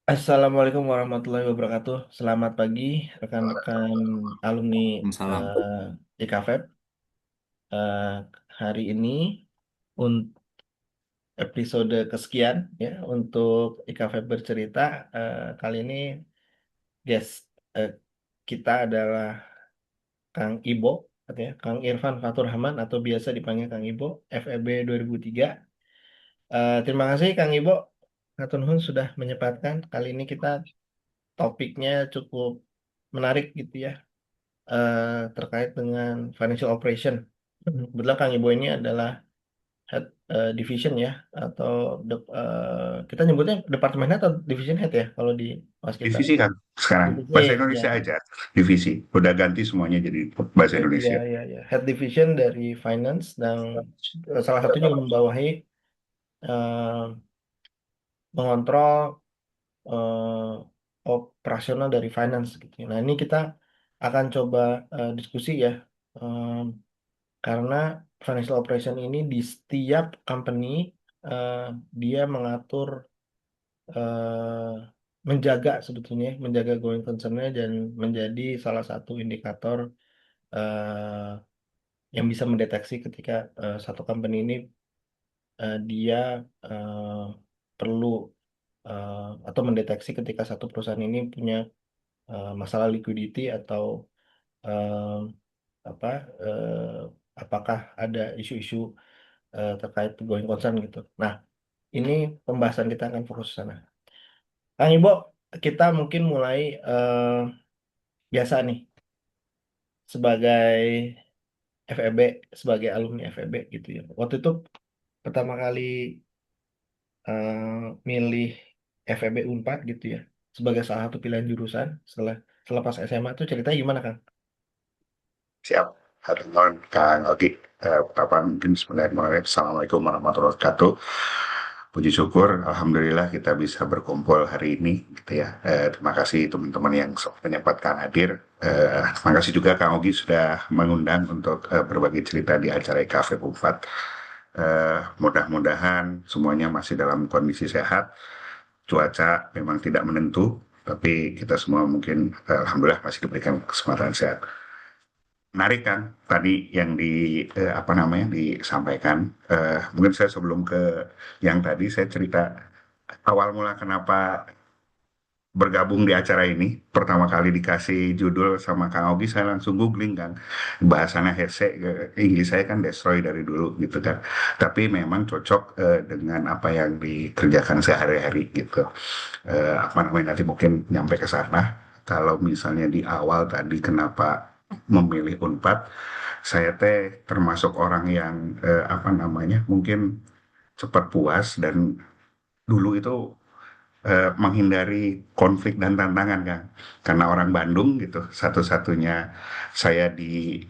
Assalamualaikum warahmatullahi wabarakatuh. Selamat pagi rekan-rekan alumni Salam. IKFEB. Eh, Hari ini untuk episode kesekian ya untuk IKFEB bercerita. Kali ini guest eh, kita adalah Kang Ibo, ya, Kang Irfan Fatur Rahman atau biasa dipanggil Kang Ibo, FEB 2003. Terima kasih Kang Ibo, Hatur Nuhun sudah menyempatkan. Kali ini kita topiknya cukup menarik gitu ya, terkait dengan financial operation. Kebetulan Kang Ibo ini adalah head division ya, atau kita nyebutnya departemen head atau division head ya kalau di pas kita. Divisi kan sekarang Divisi bahasa ya, Indonesia aja. Divisi udah ganti semuanya jadi bahasa ya, Indonesia. ya, ya. Head division dari finance dan salah satunya membawahi eh, mengontrol eh, operasional dari finance gitu. Nah, ini kita akan coba diskusi ya. Em, Karena financial operation ini di setiap company eh, dia mengatur, eh, menjaga sebetulnya menjaga going concern-nya dan menjadi salah satu indikator eh, yang bisa mendeteksi ketika satu company ini dia eh, perlu, eh, atau mendeteksi ketika satu perusahaan ini punya masalah liquidity atau eh, apa eh, apakah ada isu-isu terkait going concern gitu. Nah, ini pembahasan kita akan fokus ke sana. Kang Ibo, kita mungkin mulai biasa nih sebagai FEB, sebagai alumni FEB gitu ya. Waktu itu pertama kali milih FEB Unpad gitu ya sebagai salah satu pilihan jurusan setelah pas SMA tuh ceritanya gimana Kang? Siap. Hari tahun Kang Ogi. Pertama mungkin Bismillahirrahmanirrahim. Assalamualaikum warahmatullahi wabarakatuh. Puji syukur, Alhamdulillah kita bisa berkumpul hari ini, gitu ya. Terima kasih teman-teman yang menyempatkan hadir. Terima kasih juga Kang Ogi sudah mengundang untuk berbagi cerita di acara Cafe 4. Mudah-mudahan semuanya masih dalam kondisi sehat. Cuaca memang tidak menentu, tapi kita semua mungkin alhamdulillah masih diberikan kesempatan sehat. Menarik kan tadi yang apa namanya disampaikan. Mungkin saya sebelum ke yang tadi saya cerita awal mula kenapa bergabung di acara ini. Pertama kali dikasih judul sama Kang Ogi, saya langsung googling kan. Bahasanya hese, Inggris saya kan destroy dari dulu gitu kan. Tapi memang cocok dengan apa yang dikerjakan sehari-hari gitu. Apa namanya nanti mungkin nyampe ke sana. Kalau misalnya di awal tadi kenapa memilih Unpad, saya teh termasuk orang yang apa namanya mungkin cepat puas dan dulu itu menghindari konflik dan tantangan kan karena orang Bandung gitu satu-satunya saya di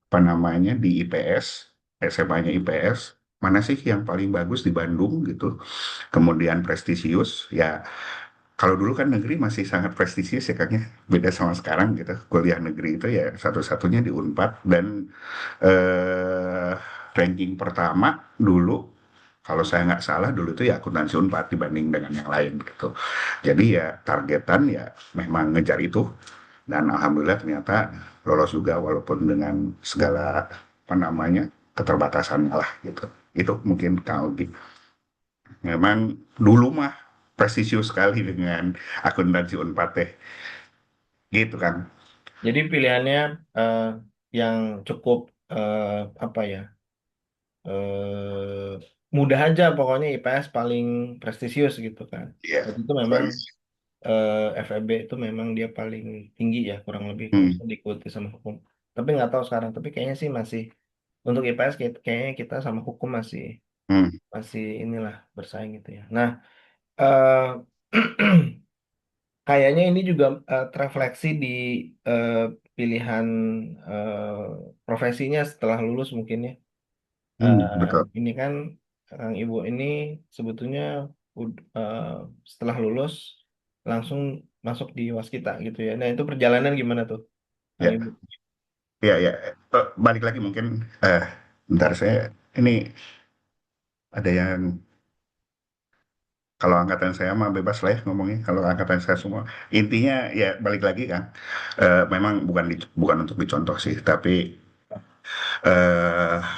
apa namanya di IPS, SMA-nya IPS, mana sih yang paling bagus di Bandung gitu, kemudian prestisius ya. Kalau dulu kan negeri masih sangat prestisius ya Kang ya, beda sama sekarang gitu. Kuliah negeri itu ya satu-satunya di Unpad dan eh, ranking pertama dulu, kalau saya nggak salah dulu itu ya akuntansi Unpad dibanding dengan yang lain gitu. Jadi ya targetan ya memang ngejar itu dan alhamdulillah ternyata lolos juga walaupun dengan segala apa namanya keterbatasan lah gitu. Itu mungkin kalau memang dulu mah presisius sekali dengan akuntansi Unpad teh. Gitu kan. Jadi pilihannya eh, yang cukup, apa ya, mudah aja pokoknya IPS paling prestisius gitu kan. Iya. Dan itu memang FEB itu memang dia paling tinggi ya kurang lebih kalau Hmm, misalnya diikuti sama hukum. Tapi nggak tahu sekarang. Tapi kayaknya sih masih untuk IPS kayaknya kita sama hukum masih hmm, masih inilah bersaing gitu ya. Nah, eh kayaknya ini juga terefleksi di eh, pilihan profesinya setelah lulus mungkin ya. betul. Ini kan Kang Ibu ini sebetulnya setelah lulus langsung masuk di Waskita gitu ya. Nah, itu perjalanan gimana tuh, Kang Ya, Ibu? ya, ya. Balik lagi mungkin bentar saya ini ada yang Kalau angkatan saya mah bebas lah ya ngomongnya. Kalau angkatan saya semua, intinya ya balik lagi kan, memang bukan untuk dicontoh sih, tapi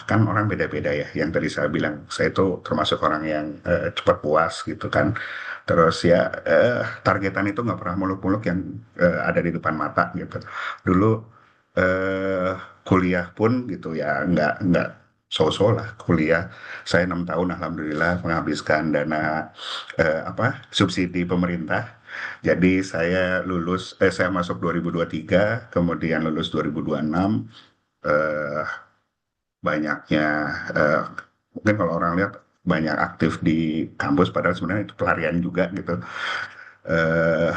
kan orang beda-beda ya. Yang tadi saya bilang, saya itu termasuk orang yang cepat puas gitu kan. Terus ya targetan itu nggak pernah muluk-muluk yang ada di depan mata gitu. Dulu eh, kuliah pun gitu ya nggak so-so lah kuliah. Saya 6 tahun alhamdulillah menghabiskan dana apa subsidi pemerintah. Jadi saya masuk 2023, kemudian lulus 2026. eh, Banyaknya eh, mungkin kalau orang lihat banyak aktif di kampus padahal sebenarnya itu pelarian juga gitu. eh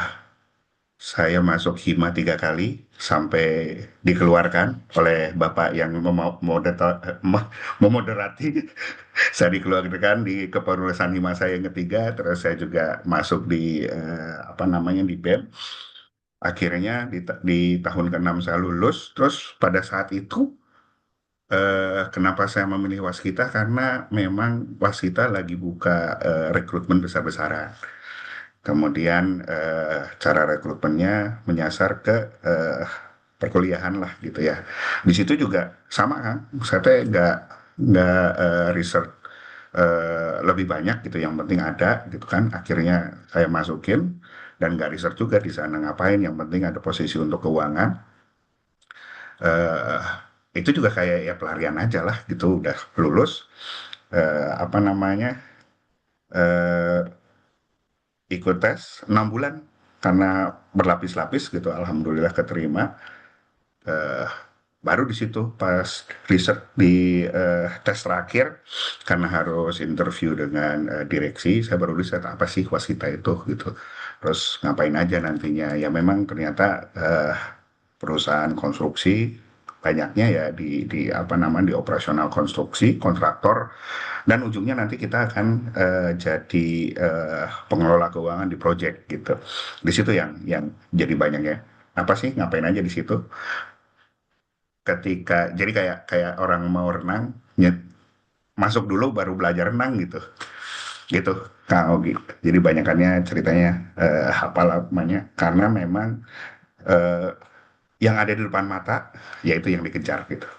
saya masuk hima 3 kali sampai dikeluarkan oleh bapak yang memoderati. Saya dikeluarkan di kepengurusan hima saya yang ketiga, terus saya juga masuk di apa namanya di BEM. Akhirnya di tahun ke-6 saya lulus, terus pada saat itu kenapa saya memilih Waskita? Karena memang Waskita lagi buka rekrutmen besar-besaran. Kemudian cara rekrutmennya menyasar ke eh, perkuliahan lah gitu ya. Di situ juga sama kan, saya teh nggak research lebih banyak gitu. Yang penting ada gitu kan. Akhirnya saya masukin dan nggak research juga di sana ngapain. Yang penting ada posisi untuk keuangan. eh itu juga kayak ya pelarian aja lah gitu udah lulus apa namanya eh ikut tes 6 bulan karena berlapis-lapis gitu alhamdulillah keterima. eh Baru di situ pas riset di tes terakhir karena harus interview dengan direksi, saya baru riset apa sih wasita itu gitu, terus ngapain aja nantinya. Ya memang ternyata perusahaan konstruksi banyaknya ya di apa namanya di operasional konstruksi kontraktor, dan ujungnya nanti kita akan jadi pengelola keuangan di project gitu. Di situ yang jadi banyaknya apa sih ngapain aja di situ. Ketika jadi kayak kayak orang mau renang, masuk dulu baru belajar renang gitu gitu kalau gitu. Jadi banyakannya ceritanya apa namanya karena memang eh, yang ada di depan mata yaitu yang dikejar gitu.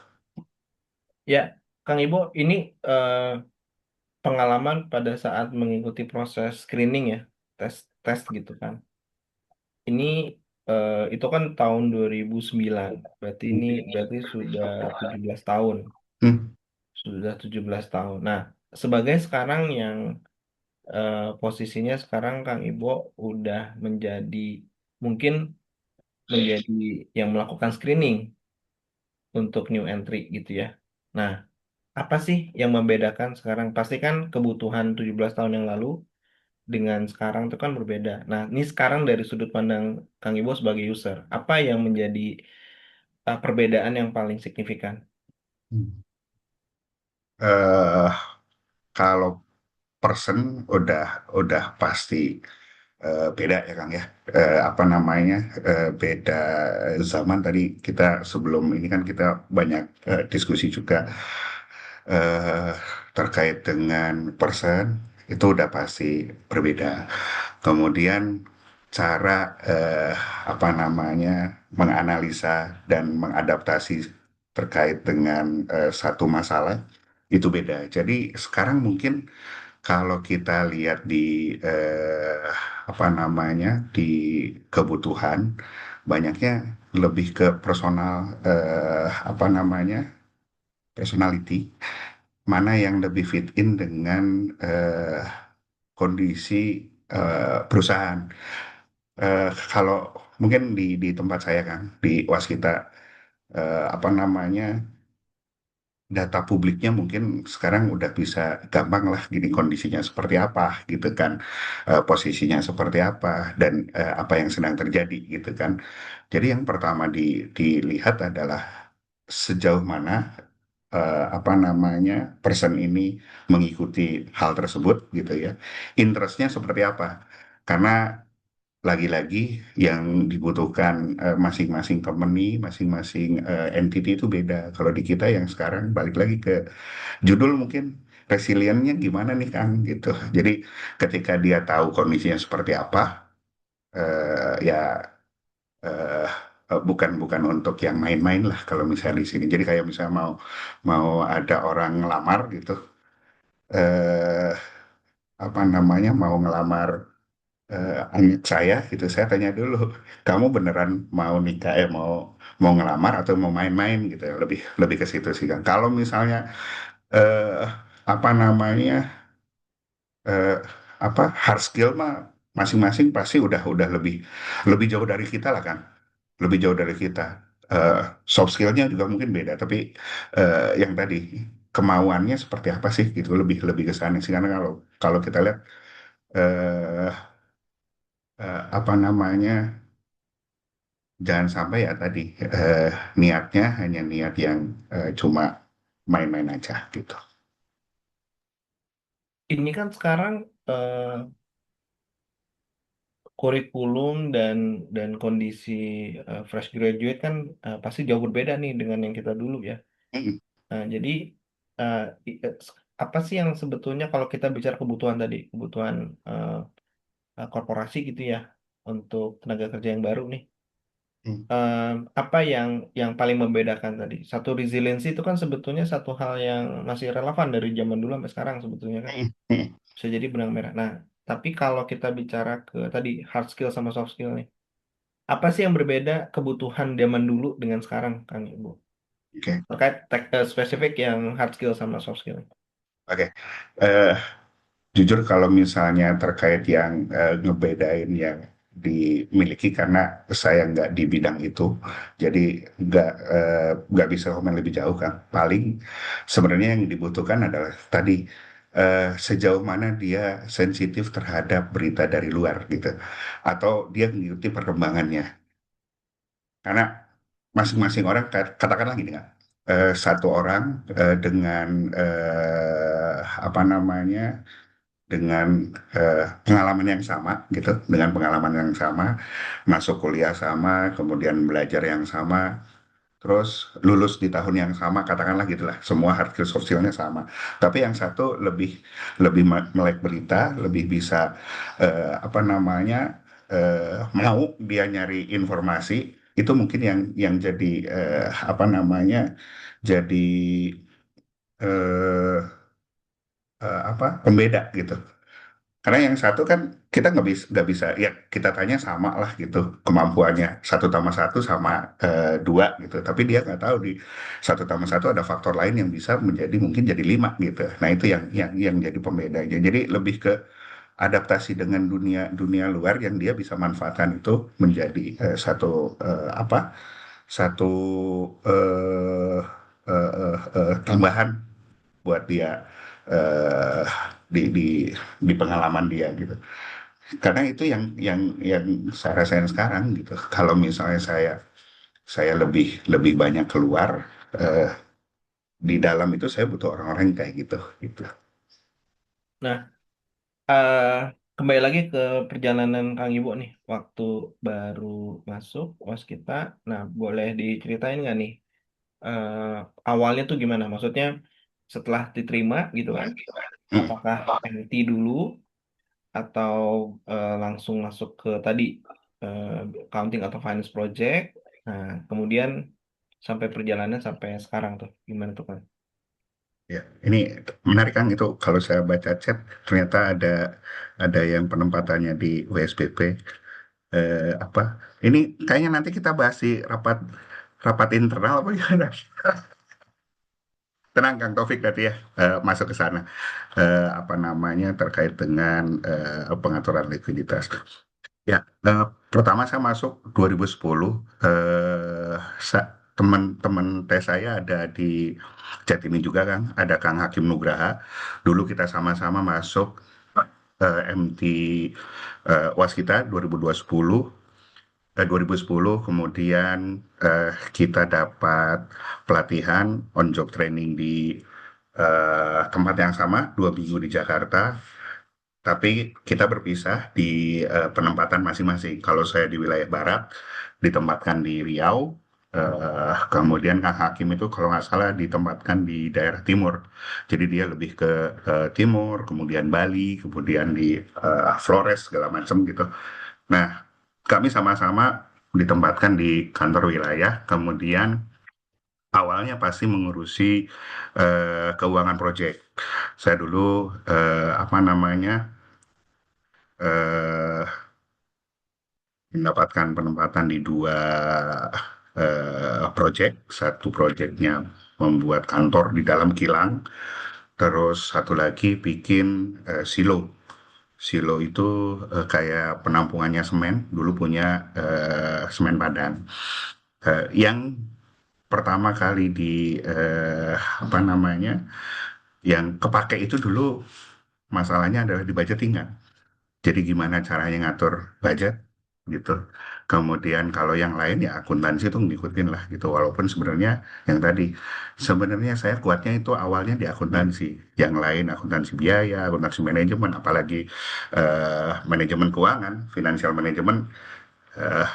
Ya, Kang Ibo, ini eh, pengalaman pada saat mengikuti proses screening ya, tes tes gitu kan. Ini itu kan tahun 2009. Berarti sudah 17 tahun. Hmm. Sudah 17 tahun. Nah, sebagai sekarang yang posisinya sekarang Kang Ibo udah menjadi mungkin menjadi yang melakukan screening untuk new entry gitu ya. Nah, apa sih yang membedakan sekarang? Pasti kan kebutuhan 17 tahun yang lalu dengan sekarang itu kan berbeda. Nah, ini sekarang dari sudut pandang Kang Ibo sebagai user, apa yang menjadi perbedaan yang paling signifikan? eh Kalau person udah pasti beda ya Kang ya. Apa namanya beda zaman. Tadi kita sebelum ini kan kita banyak diskusi juga eh, terkait dengan person itu udah pasti berbeda. Kemudian cara apa namanya menganalisa dan mengadaptasi terkait dengan satu masalah itu beda. Jadi sekarang mungkin kalau kita lihat di apa namanya di kebutuhan banyaknya lebih ke personal apa namanya personality, mana yang lebih fit in dengan kondisi perusahaan. Kalau mungkin di tempat saya kan di Waskita apa namanya data publiknya mungkin sekarang udah bisa gampang lah gini kondisinya seperti apa gitu kan. Posisinya seperti apa dan apa yang sedang terjadi gitu kan. Jadi yang pertama dilihat adalah sejauh mana apa namanya person ini mengikuti hal tersebut gitu ya, interestnya seperti apa. Karena lagi-lagi yang dibutuhkan masing-masing company, masing-masing entity itu beda. Kalau di kita yang sekarang balik lagi ke judul mungkin. resiliennya gimana nih Kang gitu. Jadi ketika dia tahu kondisinya seperti apa, ya eh, bukan bukan untuk yang main-main lah kalau misalnya di sini. Jadi kayak misalnya mau mau ada orang ngelamar gitu, eh, apa namanya mau ngelamar anak saya gitu, saya tanya dulu, kamu beneran mau nikah, mau mau ngelamar atau mau main-main gitu ya, lebih lebih ke situ sih Kang. Kalau misalnya eh, apa namanya eh, apa hard skill mah masing-masing pasti udah lebih lebih jauh dari kita lah kan, lebih jauh dari kita. Eh, Soft skillnya juga mungkin beda, tapi yang tadi kemauannya seperti apa sih gitu, lebih lebih ke sana sih, karena kalau kalau kita lihat eh, apa namanya, jangan sampai ya tadi eh, niatnya hanya niat yang cuma main-main aja gitu. Ini kan sekarang kurikulum dan kondisi fresh graduate kan pasti jauh berbeda nih dengan yang kita dulu ya. Mm, Jadi eh, apa sih yang sebetulnya kalau kita bicara kebutuhan tadi, kebutuhan eh, korporasi gitu ya untuk tenaga kerja yang baru nih. mm, Apa yang paling membedakan tadi? Satu resiliensi itu kan sebetulnya satu hal yang masih relevan dari zaman dulu sampai sekarang sebetulnya kan. mm, mm. Bisa jadi benang merah. Nah, tapi kalau kita bicara ke tadi hard skill sama soft skill nih, apa sih yang berbeda kebutuhan zaman dulu dengan sekarang, Kang Ibu? Oke, Terkait spesifik yang hard skill sama soft skill. oke. Eh, Jujur kalau misalnya terkait yang ngebedain yang dimiliki, karena saya nggak di bidang itu, jadi nggak bisa komen lebih jauh kan. Paling sebenarnya yang dibutuhkan adalah tadi sejauh mana dia sensitif terhadap berita dari luar gitu, atau dia mengikuti perkembangannya. Karena masing-masing orang katakanlah gini kan, satu orang dengan apa namanya, dengan pengalaman yang sama gitu, dengan pengalaman yang sama, masuk kuliah sama, kemudian belajar yang sama, terus lulus di tahun yang sama, katakanlah gitulah, semua hard skill sosialnya sama. Tapi yang satu lebih lebih melek berita, lebih bisa apa namanya mau dia nyari informasi, itu mungkin yang jadi apa namanya, jadi eh, apa pembeda gitu. Karena yang satu kan kita nggak bisa ya, kita tanya sama lah gitu kemampuannya, satu tambah satu sama dua gitu. Tapi dia nggak tahu di satu tambah satu ada faktor lain yang bisa menjadi mungkin jadi lima gitu. Nah itu yang jadi pembedanya. Jadi lebih ke adaptasi dengan dunia dunia luar yang dia bisa manfaatkan itu menjadi satu apa, satu eh, tambahan buat dia eh, di di pengalaman dia gitu. Karena itu yang saya rasain sekarang gitu. Kalau misalnya saya lebih lebih banyak keluar, eh, di dalam itu saya butuh orang-orang yang kayak gitu gitu. Nah, eh, kembali lagi ke perjalanan Kang Ibu nih, waktu baru masuk kita. Nah, boleh diceritain nggak nih awalnya tuh gimana? Maksudnya setelah diterima gitu kan? Hmm, Apakah MT dulu atau langsung masuk ke tadi eh, accounting atau finance project? Nah, kemudian sampai perjalanan sampai sekarang tuh gimana tuh kan? ya, ini menarik kan itu, kalau saya baca chat ternyata ada yang penempatannya di WSBP, apa ini, kayaknya nanti kita bahas di rapat rapat internal apa gimana? Tenang Kang Taufik tadi ya, masuk ke sana. Apa namanya, terkait dengan pengaturan likuiditas. Ya, pertama saya masuk 2010. Teman-teman tes saya ada di chat ini juga Kang, ada Kang Hakim Nugraha. Dulu kita sama-sama masuk MT Waskita 2010. 2010 kemudian kita dapat pelatihan on job training di tempat yang sama 2 minggu di Jakarta, tapi kita berpisah di penempatan masing-masing. Kalau saya di wilayah barat ditempatkan di Riau, Kemudian Kang Hakim itu kalau nggak salah ditempatkan di daerah timur. Jadi dia lebih ke timur, kemudian Bali, kemudian di Flores segala macam gitu. Nah, kami sama-sama ditempatkan di kantor wilayah, kemudian awalnya pasti mengurusi keuangan proyek. Saya dulu apa namanya eh, mendapatkan penempatan di dua proyek. Satu proyeknya membuat kantor di dalam kilang, terus satu lagi bikin silo. Silo itu kayak penampungannya semen, dulu punya semen Padang. Yang pertama kali di apa namanya, yang kepake itu dulu masalahnya adalah di budgeting kan. Jadi gimana caranya ngatur budget gitu. Kemudian kalau yang lain ya akuntansi itu ngikutin lah gitu. Walaupun sebenarnya yang tadi sebenarnya saya kuatnya itu awalnya di akuntansi. Yang lain akuntansi biaya, akuntansi manajemen, apalagi manajemen keuangan, financial management. eh,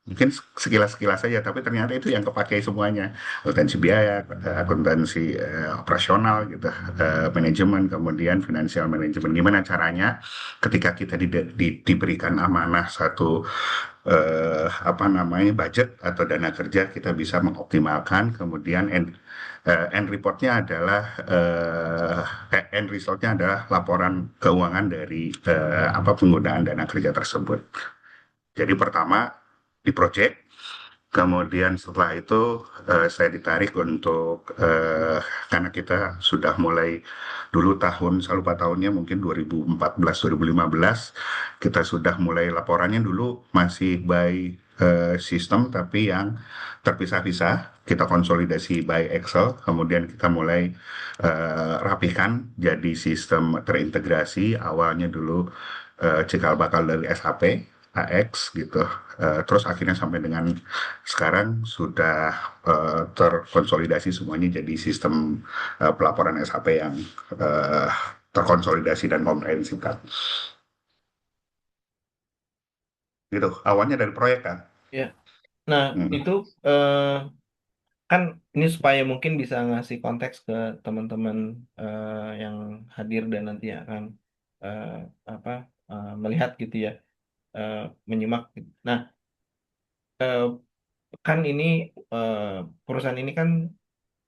Mungkin sekilas-sekilas saja, tapi ternyata itu yang kepakai semuanya. Akuntansi biaya, akuntansi operasional gitu, manajemen, kemudian financial management. Gimana caranya ketika kita diberikan amanah satu apa namanya budget atau dana kerja, kita bisa mengoptimalkan, kemudian end reportnya adalah end resultnya adalah laporan keuangan dari apa penggunaan dana kerja tersebut. Jadi pertama di project, kemudian setelah itu saya ditarik untuk karena kita sudah mulai dulu tahun, saya lupa tahunnya mungkin 2014 2015, kita sudah mulai laporannya dulu masih by sistem tapi yang terpisah-pisah, kita konsolidasi by Excel, kemudian kita mulai rapihkan jadi sistem terintegrasi. Awalnya dulu cikal bakal dari SAP AX gitu. Terus akhirnya sampai dengan sekarang sudah terkonsolidasi semuanya jadi sistem pelaporan SAP yang eh, terkonsolidasi dan komprehensif kan. Gitu. Awalnya dari proyek kan. Ya. Nah, Hmm. itu eh, kan ini supaya mungkin bisa ngasih konteks ke teman-teman yang hadir dan nanti akan eh, apa melihat gitu ya, eh, menyimak. Nah, eh, kan ini eh, perusahaan ini kan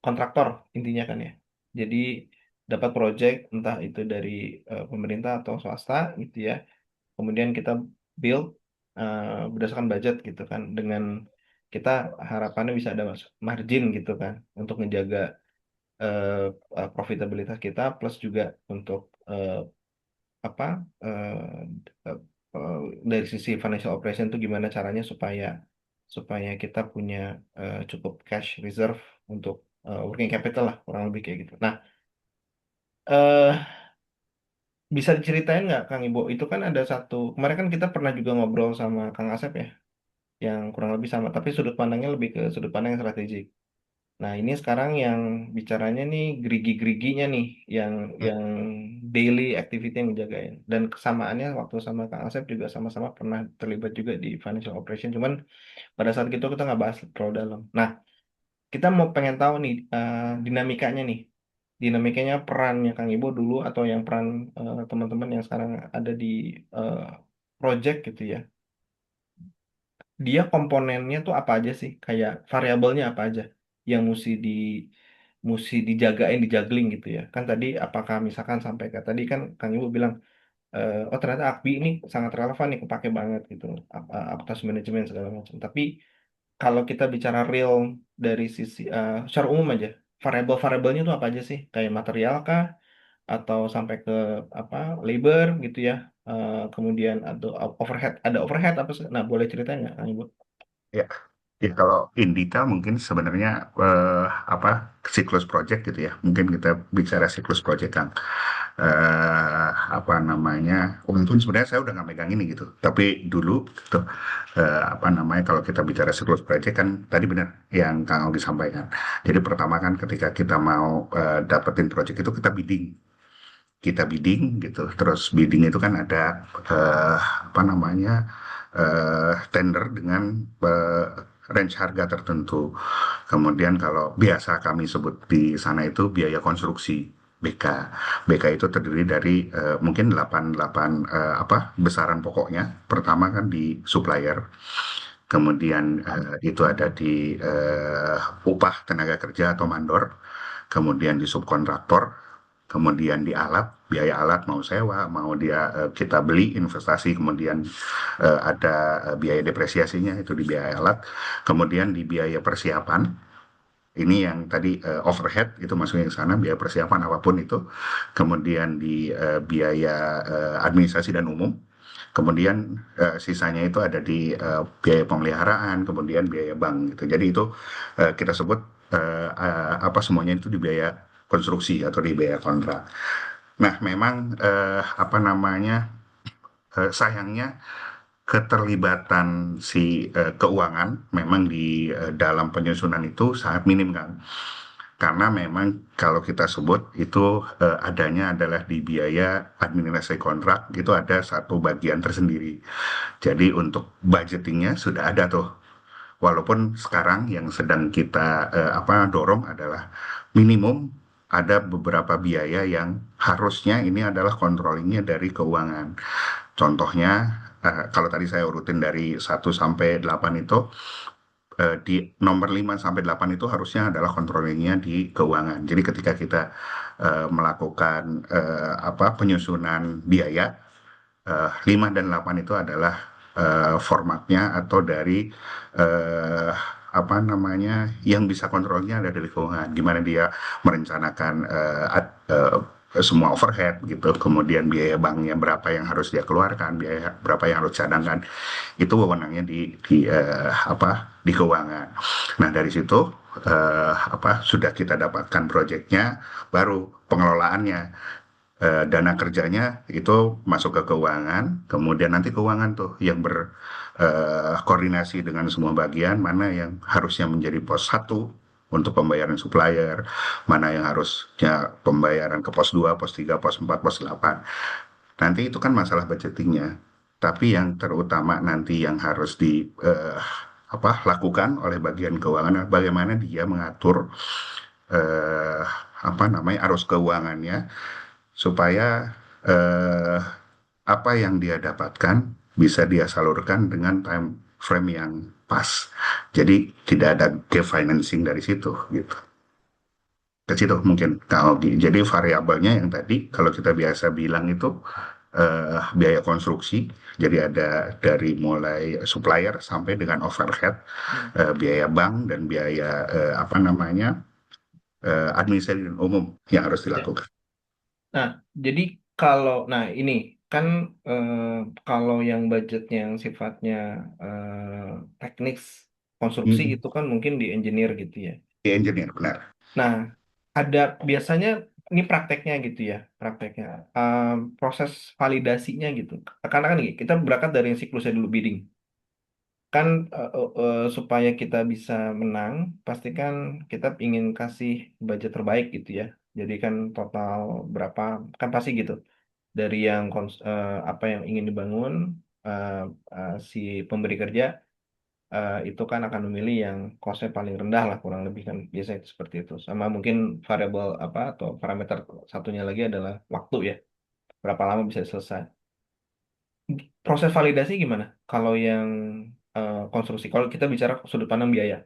kontraktor intinya kan ya. Jadi dapat project entah itu dari pemerintah atau swasta gitu ya. Kemudian kita build berdasarkan budget gitu kan, dengan kita harapannya bisa ada margin gitu kan untuk ngejaga eh, profitabilitas kita, plus juga untuk apa eh, eh, eh, dari sisi financial operation tuh gimana caranya supaya supaya kita punya cukup cash reserve untuk working capital lah, kurang lebih kayak gitu. Nah, eh bisa diceritain nggak Kang Ibo? Itu kan ada satu, kemarin kan kita pernah juga ngobrol sama Kang Asep ya, yang kurang lebih sama, tapi sudut pandangnya lebih ke sudut pandang yang strategik. Nah, ini sekarang yang bicaranya nih gerigi-geriginya nih, yang daily activity yang dijagain. Dan kesamaannya waktu sama Kang Asep juga sama-sama pernah terlibat juga di financial operation. Cuman pada saat itu kita nggak bahas terlalu dalam. Nah, kita mau pengen tahu nih dinamikanya nih. Dinamikanya perannya Kang Ibo dulu atau yang peran teman-teman yang sekarang ada di eh, project gitu ya. Dia komponennya tuh apa aja sih? Kayak variabelnya apa aja yang mesti dijagain, dijagling gitu ya. Kan tadi apakah misalkan sampai ke tadi kan Kang Ibu bilang oh ternyata AKBI ini sangat relevan nih, kepake banget gitu. Akuntansi manajemen segala macam. Tapi kalau kita bicara real dari sisi secara umum aja, variabel-variabelnya tuh apa aja sih? Kayak material kah atau sampai ke apa labor gitu ya. Kemudian atau overhead, ada overhead apa sih? Nah, boleh ceritain nggak Kang Ibu? Ya, ya kalau in detail mungkin sebenarnya apa siklus project gitu ya. Mungkin kita bicara siklus project kan. Apa namanya? Untung sebenarnya saya udah nggak megang ini gitu. Tapi dulu gitu, apa namanya kalau kita bicara siklus project kan tadi benar yang Kang Augi sampaikan. Jadi pertama kan ketika kita mau dapetin project itu kita bidding gitu. Terus bidding itu kan ada apa namanya tender dengan range harga tertentu. Kemudian kalau biasa kami sebut di sana itu biaya konstruksi BK. BK itu terdiri dari mungkin 8 apa besaran pokoknya. Pertama kan di supplier, kemudian itu ada di upah tenaga kerja atau mandor, kemudian di subkontraktor, kemudian di alat, biaya alat mau sewa, mau dia kita beli investasi, kemudian ada biaya depresiasinya itu di biaya alat, kemudian di biaya persiapan. Ini yang tadi overhead itu masuknya ke sana, biaya persiapan apapun itu. Kemudian di biaya administrasi dan umum. Kemudian sisanya itu ada di biaya pemeliharaan, kemudian biaya bank gitu. Jadi itu kita sebut apa semuanya itu di biaya konstruksi atau di biaya kontrak. Nah, memang apa namanya sayangnya keterlibatan si keuangan memang di dalam penyusunan itu sangat minim kan. Karena memang kalau kita sebut itu adanya adalah di biaya administrasi kontrak itu ada satu bagian tersendiri. Jadi untuk budgetingnya sudah ada tuh. Walaupun sekarang yang sedang kita apa dorong adalah minimum ada beberapa biaya yang harusnya ini adalah controllingnya dari keuangan. Contohnya kalau tadi saya urutin dari 1 sampai 8 itu di nomor 5 sampai 8 itu harusnya adalah controllingnya di keuangan. Jadi ketika kita melakukan apa penyusunan biaya 5 dan 8 itu adalah formatnya atau dari eh, apa namanya yang bisa kontrolnya ada dari keuangan. Gimana dia merencanakan semua overhead gitu, kemudian biaya banknya berapa yang harus dia keluarkan, biaya berapa yang harus cadangkan, itu wewenangnya di apa di keuangan. Nah dari situ apa sudah kita dapatkan proyeknya, baru pengelolaannya. Dana kerjanya itu masuk ke keuangan, kemudian nanti keuangan tuh yang berkoordinasi dengan semua bagian, mana yang harusnya menjadi pos satu untuk pembayaran supplier, mana yang harusnya pembayaran ke pos 2, pos 3, pos 4, pos 8. Nanti itu kan masalah budgetingnya. Tapi yang terutama nanti yang harus di apa lakukan oleh bagian keuangan, bagaimana dia mengatur eh, apa namanya arus keuangannya supaya eh, apa yang dia dapatkan bisa dia salurkan dengan time frame yang pas. Jadi tidak ada gap financing dari situ gitu. Ke situ mungkin kalau jadi variabelnya yang tadi kalau kita biasa bilang itu biaya konstruksi. Jadi ada dari mulai supplier sampai dengan overhead, Hmm. biaya bank dan biaya apa namanya administrasi dan umum yang harus Ya. dilakukan. Nah, jadi nah ini kan eh, kalau yang budgetnya yang sifatnya teknis konstruksi Hmm. itu kan mungkin di engineer gitu ya. Di engineer benar. Nah, ada biasanya ini prakteknya gitu ya, prakteknya. Proses validasinya gitu. Karena kan gini, kita berangkat dari yang siklusnya dulu bidding. Kan supaya kita bisa menang, pastikan kita ingin kasih budget terbaik gitu ya. Jadi kan total berapa, kan pasti gitu. Dari yang apa yang ingin dibangun, eh, si pemberi kerja itu kan akan memilih yang costnya paling rendah lah kurang lebih kan biasanya itu seperti itu. Sama mungkin variabel apa atau parameter satunya lagi adalah waktu ya, berapa lama bisa selesai. Proses validasi gimana? Kalau yang konstruksi, kalau kita bicara sudut pandang biaya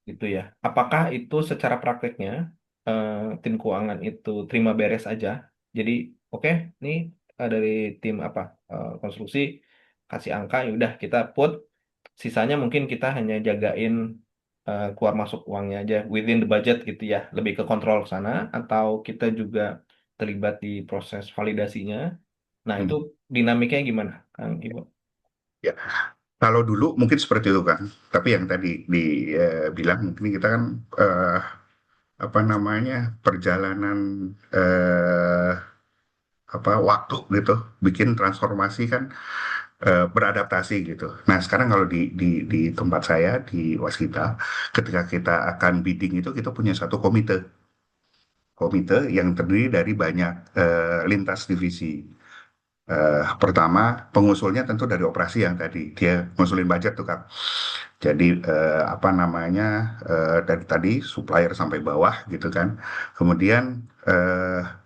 gitu ya, apakah itu secara prakteknya eh, tim keuangan itu terima beres aja? Jadi oke, nih dari tim apa konstruksi kasih angka, ya udah kita put. Sisanya mungkin kita hanya jagain keluar masuk uangnya aja within the budget gitu ya. Lebih ke kontrol ke sana atau kita juga terlibat di proses validasinya. Nah, itu Hmm. dinamikanya gimana, Kang Ibu? Ya, kalau dulu mungkin seperti itu kan. Tapi yang tadi dibilang mungkin kita kan eh, apa namanya perjalanan eh, apa waktu gitu, bikin transformasi kan beradaptasi gitu. Nah sekarang kalau di tempat saya di Waskita, ketika kita akan bidding itu kita punya satu komite, komite yang terdiri dari banyak lintas divisi. Pertama, pengusulnya tentu dari operasi yang tadi dia ngusulin budget tuh Kak. Jadi apa namanya dari tadi supplier sampai bawah gitu kan. Kemudian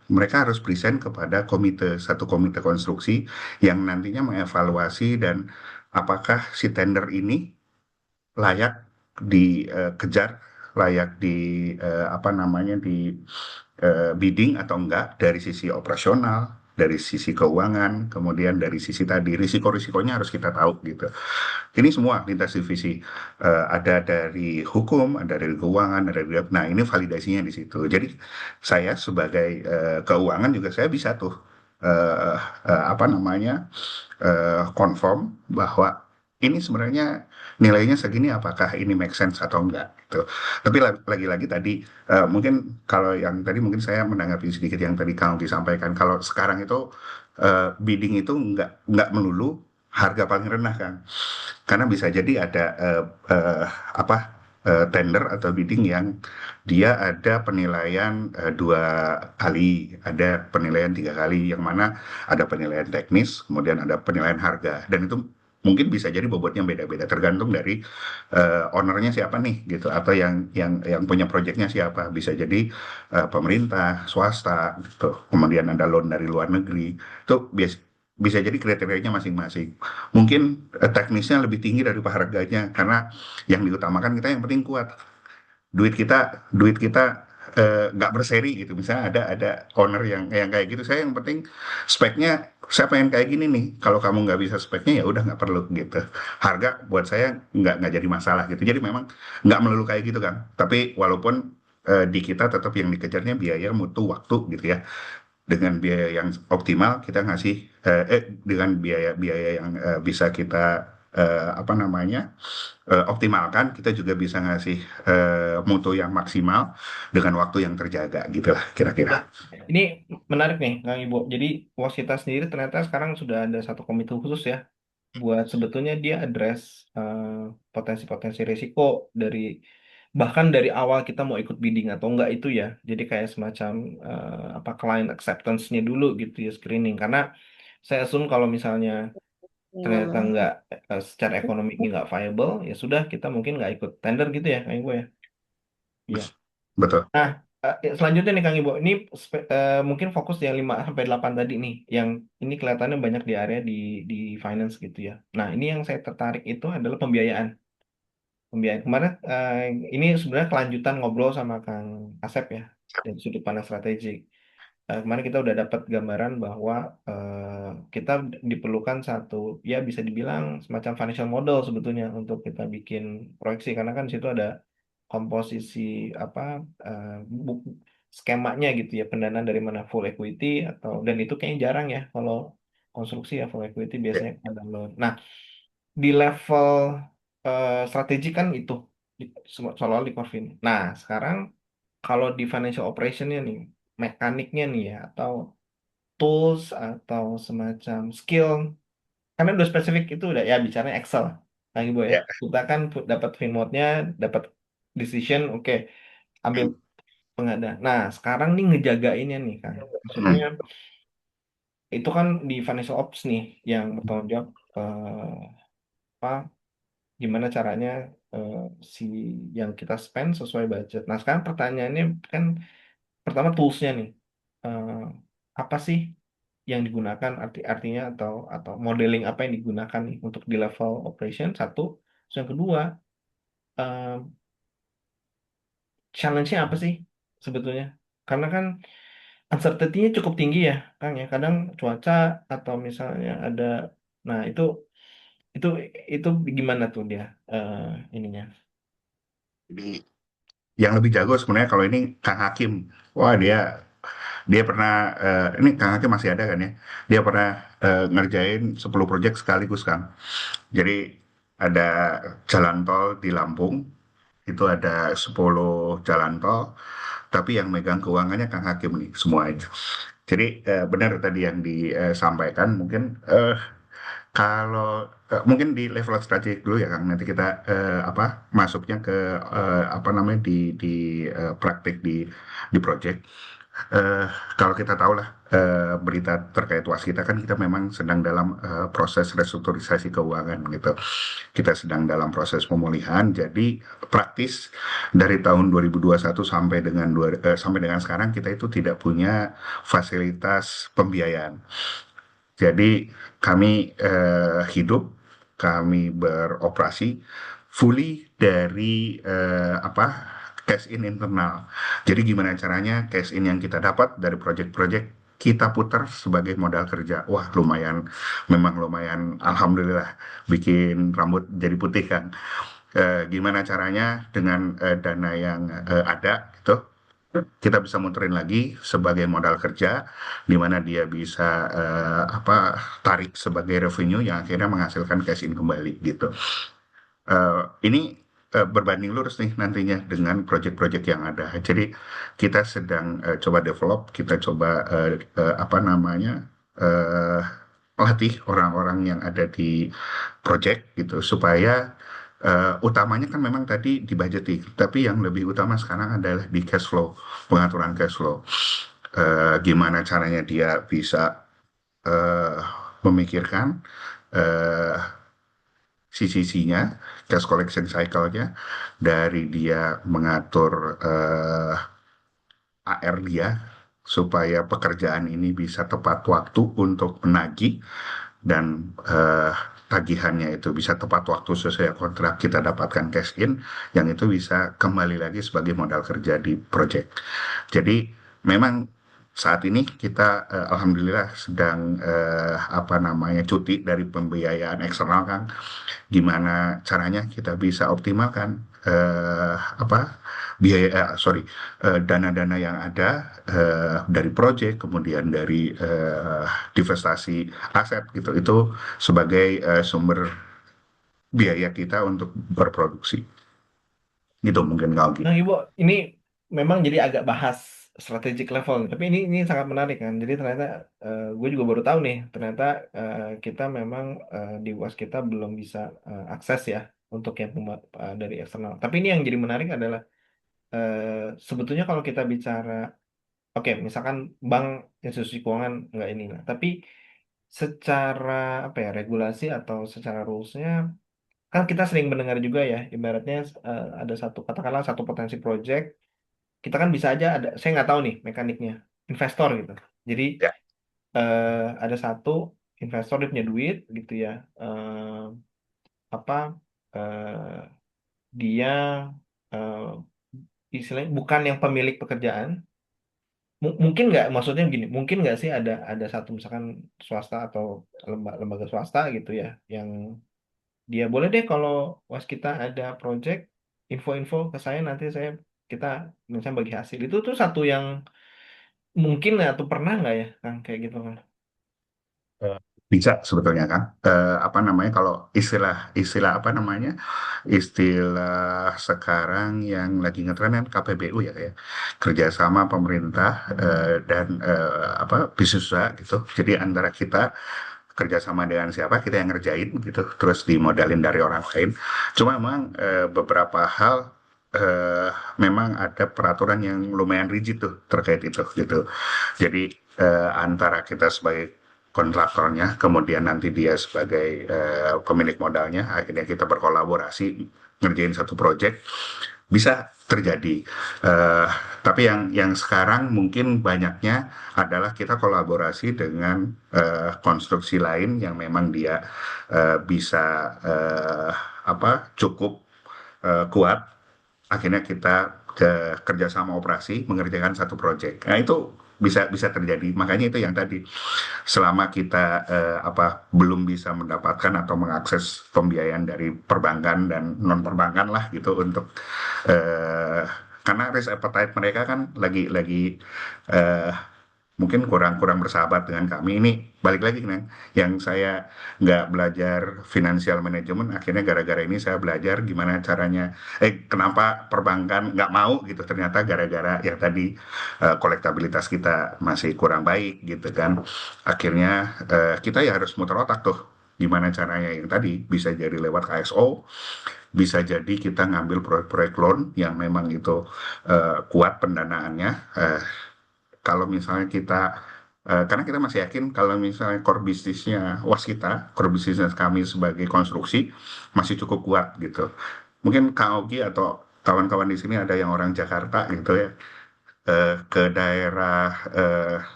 mereka harus present kepada satu komite konstruksi yang nantinya mengevaluasi dan apakah si tender ini layak dikejar, layak di apa namanya di bidding atau enggak dari sisi operasional, dari sisi keuangan, kemudian dari sisi tadi risiko-risikonya harus kita tahu gitu. Ini semua lintas divisi. Ada dari hukum, ada dari keuangan, ada dari nah ini validasinya di situ. Jadi saya sebagai keuangan juga saya bisa tuh apa namanya confirm bahwa ini sebenarnya nilainya segini apakah ini make sense atau enggak gitu. Tapi lagi-lagi tadi mungkin kalau yang tadi mungkin saya menanggapi sedikit yang tadi Kang disampaikan kalau sekarang itu bidding itu nggak melulu harga paling rendah kan. Karena bisa jadi ada apa tender atau bidding yang dia ada penilaian dua kali, ada penilaian tiga kali, yang mana ada penilaian teknis, kemudian ada penilaian harga, dan itu mungkin bisa jadi bobotnya beda-beda tergantung dari ownernya siapa nih gitu, atau yang punya proyeknya siapa. Bisa jadi pemerintah, swasta, gitu. Kemudian ada loan dari luar negeri. Itu bisa jadi kriterianya masing-masing. Mungkin teknisnya lebih tinggi daripada harganya karena yang diutamakan kita yang penting kuat. Duit kita nggak berseri gitu. Misalnya ada owner yang kayak gitu. Saya yang penting speknya saya pengen kayak gini nih. Kalau kamu nggak bisa speknya ya udah nggak perlu gitu. Harga buat saya nggak jadi masalah gitu. Jadi memang nggak melulu kayak gitu kan. Tapi walaupun di kita tetap yang dikejarnya biaya, mutu, waktu gitu ya, dengan biaya yang optimal kita ngasih dengan biaya-biaya yang bisa kita apa namanya optimalkan, kita juga bisa ngasih mutu yang maksimal dengan waktu yang terjaga gitulah kira-kira. Ya, ini menarik nih, Kang Ibo. Jadi Wasita sendiri ternyata sekarang sudah ada satu komite khusus ya, buat sebetulnya dia address eh, potensi-potensi risiko dari bahkan dari awal kita mau ikut bidding atau enggak itu ya. Jadi kayak semacam apa client acceptance-nya dulu gitu ya screening. Karena saya assume kalau misalnya ternyata enggak secara ekonomi nggak viable, ya sudah kita mungkin nggak ikut tender gitu ya, Kang Ibo ya. Iya. Betul. Nah, selanjutnya nih Kang Ibo, ini mungkin fokus di yang 5 sampai 8 tadi nih, yang ini kelihatannya banyak di area di finance gitu ya. Nah, ini yang saya tertarik itu adalah pembiayaan. Pembiayaan kemarin ini sebenarnya kelanjutan ngobrol sama Kang Asep ya dari sudut pandang strategik. Kemarin kita udah dapat gambaran bahwa kita diperlukan satu ya bisa dibilang semacam financial model sebetulnya untuk kita bikin proyeksi karena kan di situ ada komposisi apa eh, bu- skemanya gitu ya pendanaan dari mana full equity atau dan itu kayaknya jarang ya kalau konstruksi ya full equity Ya, biasanya ada loan. Nah di level strategi kan itu soal di Corvin. Nah sekarang kalau di financial operationnya nih mekaniknya nih ya atau tools atau semacam skill karena udah spesifik itu udah ya bicaranya Excel lagi Bu ya ya. kita kan dapat fin mode-nya dapat decision oke ambil pengadaan nah sekarang nih ngejagainnya nih kan maksudnya Hmm. itu kan di financial ops nih yang bertanggung jawab apa gimana caranya eh, si yang kita spend sesuai budget nah sekarang pertanyaannya kan pertama toolsnya nih Eh, apa sih yang digunakan artinya atau modeling apa yang digunakan nih untuk di level operation satu. Terus yang kedua eh, challenge-nya apa sih sebetulnya? Karena kan uncertainty-nya cukup tinggi ya, Kang ya. Kadang cuaca atau misalnya ada, nah itu itu gimana tuh dia ininya? Jadi yang lebih jago sebenarnya kalau ini Kang Hakim. Wah dia pernah ini Kang Hakim masih ada kan ya? Dia pernah ngerjain 10 proyek sekaligus Kang. Jadi ada jalan tol di Lampung, itu ada 10 jalan tol, tapi yang megang keuangannya Kang Hakim nih semua itu. Jadi benar tadi yang disampaikan, mungkin kalau mungkin di level strategik dulu ya Kang, nanti kita apa masuknya ke apa namanya di praktik di project. eh, kalau kita tahu lah berita terkait waskita kan kita memang sedang dalam proses restrukturisasi keuangan gitu. Kita sedang dalam proses pemulihan. Jadi praktis dari tahun 2021 sampai dengan sekarang kita itu tidak punya fasilitas pembiayaan. Jadi kami hidup, kami beroperasi fully dari cash in internal. Jadi gimana caranya cash in yang kita dapat dari project-project kita putar sebagai modal kerja. Wah, lumayan, memang lumayan, alhamdulillah, bikin rambut jadi putih kan. Gimana caranya dengan dana yang ada gitu, kita bisa muterin lagi sebagai modal kerja, di mana dia bisa tarik sebagai revenue yang akhirnya menghasilkan cash in kembali gitu. Ini berbanding lurus nih nantinya dengan project-project yang ada. Jadi kita sedang coba develop, kita coba apa namanya eh, latih orang-orang yang ada di project gitu supaya utamanya kan memang tadi di budgeting, tapi yang lebih utama sekarang adalah di cash flow, pengaturan cash flow. Gimana caranya dia bisa eh, memikirkan eh, CCC-nya, cash collection cycle-nya, dari dia mengatur AR dia, supaya pekerjaan ini bisa tepat waktu untuk menagih, dan tagihannya itu bisa tepat waktu sesuai kontrak, kita dapatkan cash in, yang itu bisa kembali lagi sebagai modal kerja di project. Jadi memang saat ini kita alhamdulillah sedang apa namanya cuti dari pembiayaan eksternal kan. Gimana caranya kita bisa optimalkan apa biaya dana-dana yang ada dari proyek, kemudian dari divestasi aset gitu, itu sebagai sumber biaya kita untuk berproduksi gitu mungkin kalau gitu. Nah, Ibu, ini memang jadi agak bahas strategic level, nih. Tapi ini sangat menarik kan. Jadi ternyata gue juga baru tahu nih, ternyata kita memang di UAS kita belum bisa akses ya untuk yang dari eksternal. Tapi ini yang jadi menarik adalah sebetulnya kalau kita bicara, oke, misalkan bank institusi keuangan nggak ini lah, tapi secara apa ya regulasi atau secara rulesnya kan kita sering mendengar juga ya, ibaratnya ada satu katakanlah satu potensi project, kita kan bisa aja ada, saya nggak tahu nih mekaniknya, investor gitu. Jadi Ya. ada satu investor dia punya duit gitu ya, apa eh, dia eh, istilahnya bukan yang pemilik pekerjaan. Mungkin nggak, maksudnya begini, mungkin nggak sih ada satu misalkan swasta atau lembaga swasta gitu ya, yang dia boleh deh kalau was kita ada project, info-info ke saya, nanti kita misalnya bagi hasil. Itu tuh satu yang mungkin nggak tuh, pernah nggak ya Kang kayak gitu kan? Eh, Bisa sebetulnya kan. Apa namanya kalau istilah istilah apa namanya istilah sekarang yang lagi ngetren kan KPBU ya, ya, kerjasama pemerintah dan apa bisnis usaha gitu. Jadi antara kita kerjasama dengan siapa, kita yang ngerjain gitu, terus dimodalin dari orang lain. Cuma memang beberapa hal eh, memang ada peraturan yang lumayan rigid tuh terkait itu gitu. Jadi antara kita sebagai kontraktornya, kemudian nanti dia sebagai pemilik modalnya, akhirnya kita berkolaborasi ngerjain satu project, bisa terjadi. Eh, tapi yang sekarang mungkin banyaknya adalah kita kolaborasi dengan konstruksi lain yang memang dia bisa cukup kuat. Akhirnya kita kerjasama operasi mengerjakan satu proyek. Nah itu bisa bisa terjadi. Makanya itu yang tadi, selama kita belum bisa mendapatkan atau mengakses pembiayaan dari perbankan dan non perbankan lah gitu untuk eh, karena risk appetite mereka kan lagi eh, mungkin kurang kurang bersahabat dengan kami. Ini balik lagi nih, yang saya nggak belajar financial management, akhirnya gara-gara ini saya belajar gimana caranya, kenapa perbankan nggak mau gitu, ternyata gara-gara yang tadi kolektabilitas kita masih kurang baik gitu kan. Akhirnya kita ya harus muter otak tuh, gimana caranya yang tadi bisa jadi lewat KSO, bisa jadi kita ngambil proyek-proyek loan yang memang itu kuat pendanaannya, kalau misalnya kita karena kita masih yakin kalau misalnya core bisnisnya Waskita, core bisnis kami sebagai konstruksi masih cukup kuat gitu. Mungkin Kang Ogi atau kawan-kawan di sini ada yang orang Jakarta gitu ya, ke daerah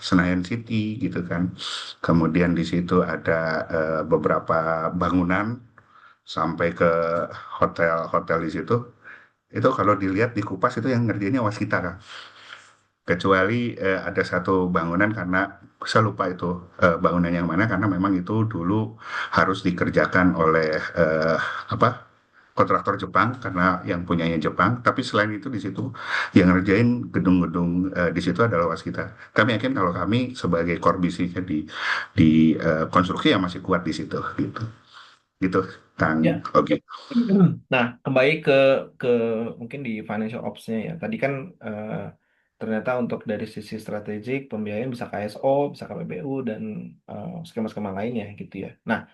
Senayan City gitu kan. Kemudian di situ ada beberapa bangunan sampai ke hotel-hotel di situ. Itu kalau dilihat di Kupas itu yang ngerjainnya Waskita kan. Kecuali ada satu bangunan karena saya lupa itu bangunan yang mana karena memang itu dulu harus dikerjakan oleh apa kontraktor Jepang karena yang punyanya Jepang. Tapi selain itu di situ yang ngerjain gedung-gedung di situ adalah Waskita. Kami yakin kalau kami sebagai core bisnisnya di konstruksi yang masih kuat di situ gitu. Gitu, Kang. Ya. Oke. Nah, kembali ke mungkin di financial ops-nya ya. Tadi kan eh, ternyata untuk dari sisi strategik pembiayaan bisa KSO, bisa KPBU dan skema-skema lainnya gitu ya. Nah,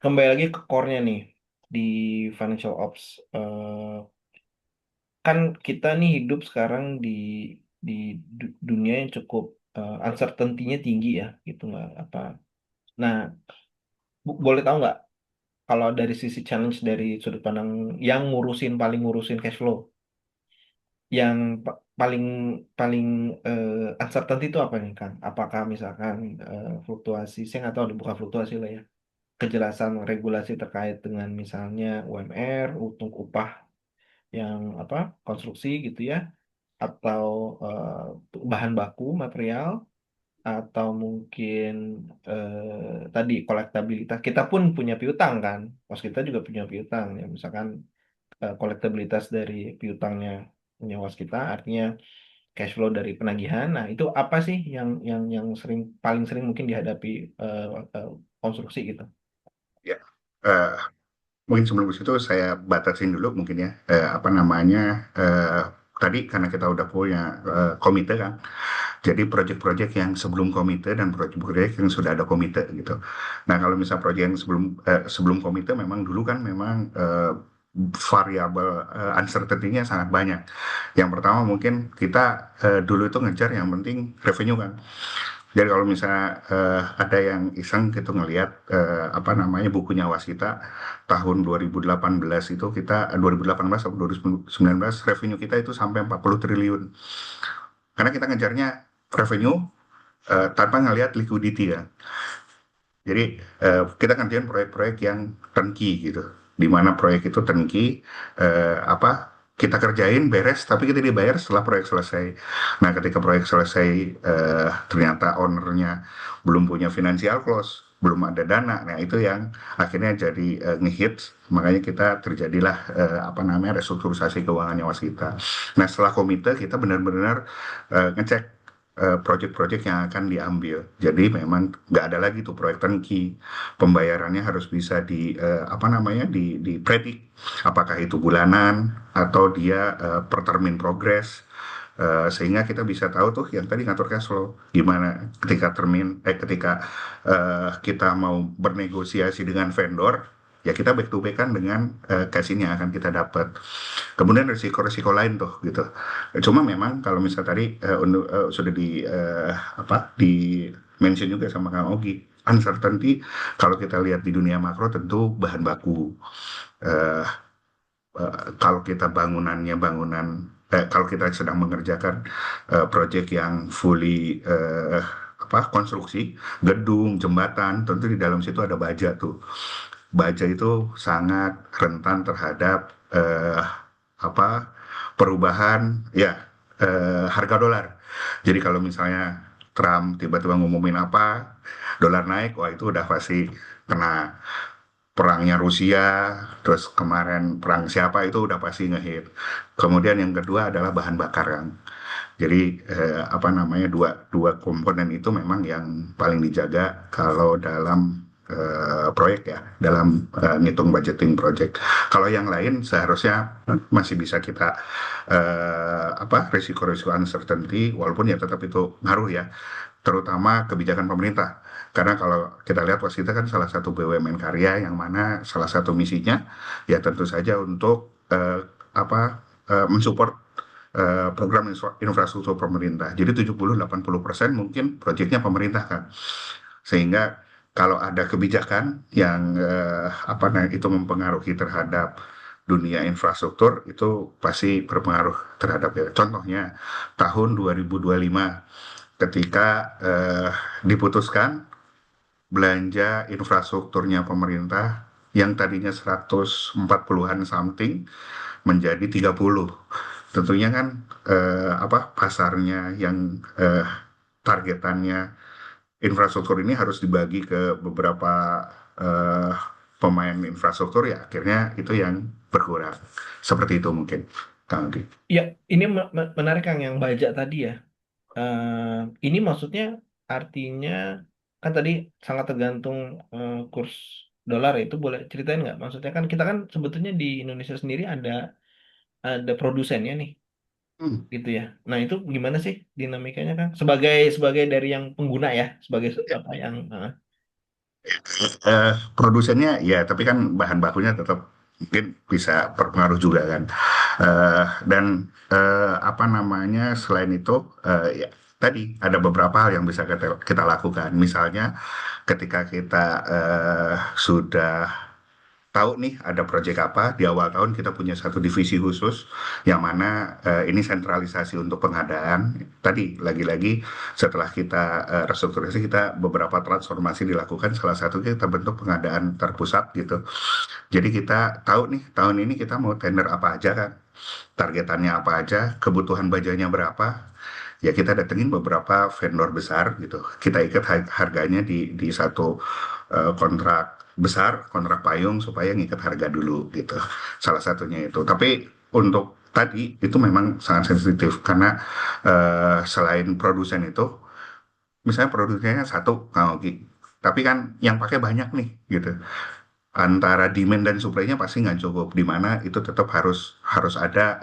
kembali lagi ke core-nya nih di financial ops. Kan kita nih hidup sekarang di dunia yang cukup uncertainty-nya tinggi ya, gitu nggak apa. Nah, boleh tahu nggak kalau dari sisi challenge dari sudut pandang yang paling ngurusin cash flow, yang paling paling uncertainty itu apa nih Kang? Apakah misalkan fluktuasi, saya nggak tahu, bukan fluktuasi lah ya, kejelasan regulasi terkait dengan misalnya UMR, untuk upah yang apa konstruksi gitu ya, atau bahan baku material, atau mungkin tadi kolektabilitas. Kita pun punya piutang kan, pos kita juga punya piutang ya, misalkan kolektabilitas dari piutangnya penyewa kita, artinya cash flow dari penagihan. Nah, itu apa sih yang paling sering mungkin dihadapi eh, eh, konstruksi gitu. Ya. Eh, Mungkin sebelum ke situ saya batasin dulu mungkin ya apa namanya tadi karena kita udah punya komite kan. Jadi proyek-proyek yang sebelum komite dan proyek-proyek yang sudah ada komite gitu. Nah, kalau misal proyek yang sebelum komite memang dulu kan memang variabel uncertainty-nya sangat banyak. Yang pertama mungkin kita dulu itu ngejar yang penting revenue kan. Jadi kalau misalnya ada yang iseng gitu ngelihat apa namanya bukunya Wasita tahun 2018 itu kita 2018 atau 2019 revenue kita itu sampai 40 triliun. Karena kita ngejarnya revenue tanpa ngelihat liquidity ya. Jadi kita ngerjain proyek-proyek yang turnkey gitu, di mana proyek itu turnkey apa kita kerjain beres, tapi kita dibayar setelah proyek selesai. Nah, ketika proyek selesai ternyata ownernya belum punya financial close, belum ada dana. Nah, itu yang akhirnya jadi ngehit. Makanya kita terjadilah apa namanya restrukturisasi keuangannya Waskita. Nah, setelah komite kita benar-benar ngecek proyek-proyek yang akan diambil. Jadi memang nggak ada lagi tuh proyek turnkey. Pembayarannya harus bisa apa namanya dipredik. Apakah itu bulanan atau dia per termin progress. Sehingga kita bisa tahu tuh yang tadi ngatur cash flow gimana ketika kita mau bernegosiasi dengan vendor ya kita back to back kan dengan cash ini yang akan kita dapat. Kemudian risiko-risiko lain tuh gitu. Cuma memang kalau misal tadi sudah di mention juga sama Kang Ogi, uncertainty kalau kita lihat di dunia makro tentu bahan baku. Eh, Kalau kita kalau kita sedang mengerjakan proyek yang fully apa konstruksi gedung jembatan tentu di dalam situ ada baja tuh. Baja itu sangat rentan terhadap apa perubahan ya harga dolar. Jadi kalau misalnya Trump tiba-tiba ngumumin apa, dolar naik, wah itu udah pasti kena. Perangnya Rusia, terus kemarin perang siapa itu udah pasti ngehit. Kemudian yang kedua adalah bahan bakar kan. Jadi apa namanya dua dua komponen itu memang yang paling dijaga kalau dalam proyek ya, dalam ngitung budgeting project. Kalau yang lain seharusnya masih bisa kita apa risiko-risiko uncertainty, walaupun ya tetap itu ngaruh ya, terutama kebijakan pemerintah. Karena kalau kita lihat Waskita kan salah satu BUMN karya yang mana salah satu misinya ya tentu saja untuk apa mensupport program infrastruktur pemerintah. Jadi 70-80% mungkin proyeknya pemerintah kan. Sehingga kalau ada kebijakan yang apa namanya itu mempengaruhi terhadap dunia infrastruktur itu pasti berpengaruh terhadap ya. Contohnya tahun 2025 ketika diputuskan belanja infrastrukturnya pemerintah yang tadinya 140-an something menjadi 30. Tentunya kan apa pasarnya yang targetannya infrastruktur ini harus dibagi ke beberapa eh, pemain infrastruktur ya akhirnya itu yang berkurang. Seperti itu mungkin Kang Anggi. Ya, ini menarik Kang yang baja tadi ya. Ini maksudnya artinya kan tadi sangat tergantung kurs dolar ya. Itu boleh ceritain nggak? Maksudnya kan kita kan sebetulnya di Indonesia sendiri ada produsennya nih, Hmm. gitu ya. Nah itu gimana sih dinamikanya kan? Sebagai sebagai dari yang pengguna ya, sebagai apa yang Produsennya ya tapi kan bahan bakunya tetap mungkin bisa berpengaruh juga kan. Dan apa namanya selain itu ya tadi ada beberapa hal yang bisa kita lakukan misalnya ketika kita sudah tahu nih ada proyek apa di awal tahun kita punya satu divisi khusus yang mana ini sentralisasi untuk pengadaan. Tadi lagi-lagi setelah kita restrukturisasi kita beberapa transformasi dilakukan salah satu kita bentuk pengadaan terpusat gitu. Jadi kita tahu nih tahun ini kita mau tender apa aja kan, targetannya apa aja, kebutuhan bajanya berapa. Ya kita datengin beberapa vendor besar gitu. Kita ikat harganya di satu kontrak besar, kontrak payung supaya ngikat harga dulu gitu. Salah satunya itu. Tapi untuk tadi itu memang sangat sensitif karena selain produsen itu, misalnya produsennya satu, nah, oke. Tapi kan yang pakai banyak nih gitu. Antara demand dan supply-nya pasti nggak cukup. Di mana itu tetap harus harus ada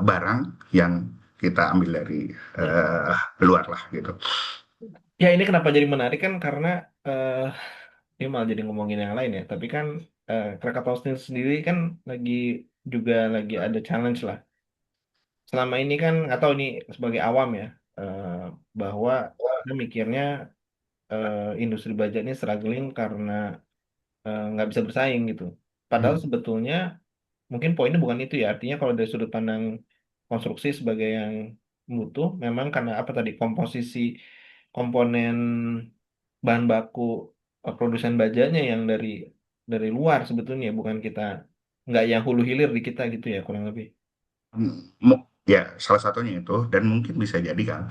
barang yang kita ambil dari ya. eh, luar lah gitu. Ya ini kenapa jadi menarik kan karena eh ini malah jadi ngomongin yang lain ya. Tapi kan Krakatau sendiri kan lagi juga lagi ada challenge lah. Selama ini kan atau ini sebagai awam ya eh, bahwa kita mikirnya industri baja ini struggling karena nggak bisa bersaing gitu. Padahal Hmm. sebetulnya mungkin poinnya bukan itu ya. Artinya kalau dari sudut pandang konstruksi sebagai yang mutu, memang karena apa tadi komposisi komponen bahan baku produsen bajanya yang dari luar sebetulnya bukan kita nggak yang hulu hilir di kita gitu ya kurang lebih. Ya, salah satunya itu dan mungkin bisa jadi kan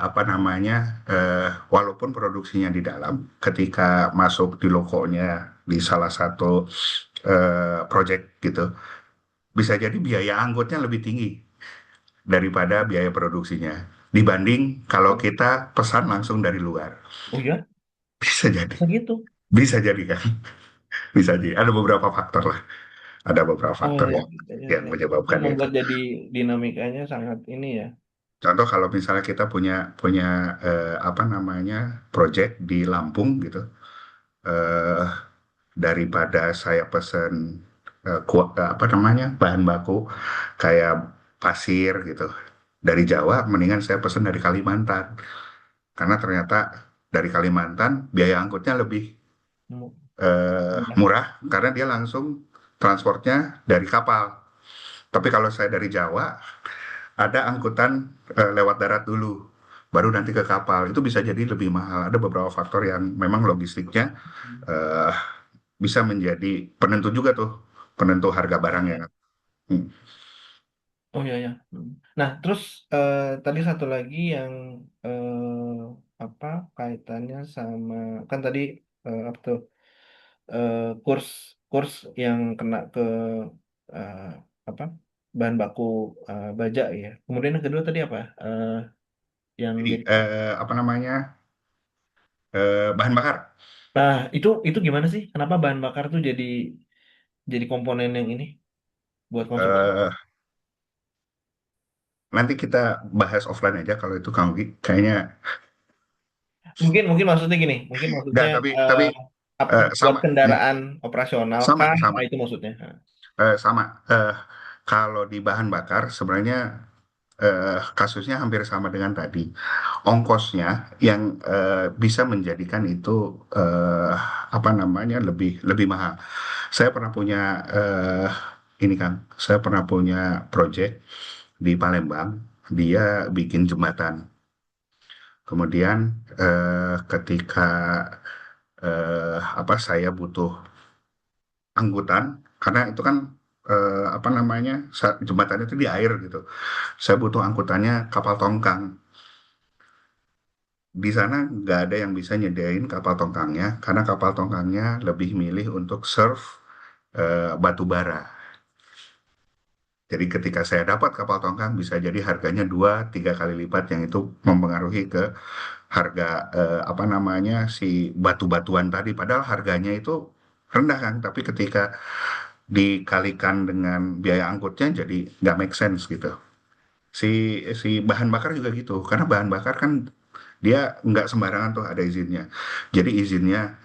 apa namanya walaupun produksinya di dalam, ketika masuk di lokonya di salah satu project gitu, bisa jadi biaya angkutnya lebih tinggi daripada biaya produksinya dibanding kalau Oh, kita pesan langsung dari luar. oh ya, Bisa jadi, bisa gitu. bisa jadi kan, bisa jadi. Ada beberapa faktor lah, ada beberapa Oh faktor ya, yang ya, ya, yang ya. Itu menyebabkan itu. membuat jadi dinamikanya sangat ini ya. Contoh kalau misalnya kita punya punya apa namanya project di Lampung gitu, eh, daripada saya pesen apa namanya bahan baku kayak pasir gitu dari Jawa, mendingan saya pesen dari Kalimantan karena ternyata dari Kalimantan biaya angkutnya lebih Mu- Mudah. murah karena dia langsung transportnya dari kapal. Tapi kalau saya dari Jawa ada angkutan lewat darat dulu, baru nanti ke kapal. Itu bisa jadi lebih mahal. Ada beberapa faktor yang memang logistiknya eh, bisa menjadi penentu juga tuh, penentu harga barangnya. Hmm. Oh ya ya. Nah, terus tadi satu lagi yang apa kaitannya sama kan tadi apa tuh eh, kurs kurs yang kena ke eh, apa bahan baku baja ya. Kemudian yang kedua tadi apa? Yang Jadi jadi apa namanya bahan bakar. nah itu gimana sih? Kenapa bahan bakar tuh jadi komponen yang ini buat konsumsi? Eh, Nanti kita bahas offline aja kalau itu Kang Ugi. Kayaknya Mungkin mungkin maksudnya gini, mungkin enggak, maksudnya tapi buat sama ya, kendaraan operasional sama kah? Apa sama itu maksudnya? Nah, sama. Kalau di bahan bakar sebenarnya kasusnya hampir sama dengan tadi. Ongkosnya yang bisa menjadikan itu apa namanya lebih lebih mahal. Saya pernah punya eh, ini kan, saya pernah punya project di Palembang. Dia bikin jembatan. Kemudian ketika apa saya butuh angkutan, karena itu kan apa namanya jembatan itu di air gitu. Saya butuh angkutannya kapal tongkang. Di sana nggak ada yang bisa nyediain kapal tongkangnya karena kapal tongkangnya lebih milih untuk serve batu bara. Jadi ketika saya dapat kapal tongkang bisa jadi harganya 2-3 kali lipat yang itu mempengaruhi ke harga apa namanya si batu-batuan tadi. Padahal harganya itu rendah kan, tapi ketika dikalikan dengan biaya angkutnya jadi nggak make sense gitu. Si si bahan bakar juga gitu, karena bahan bakar kan dia nggak sembarangan tuh ada izinnya. Jadi izinnya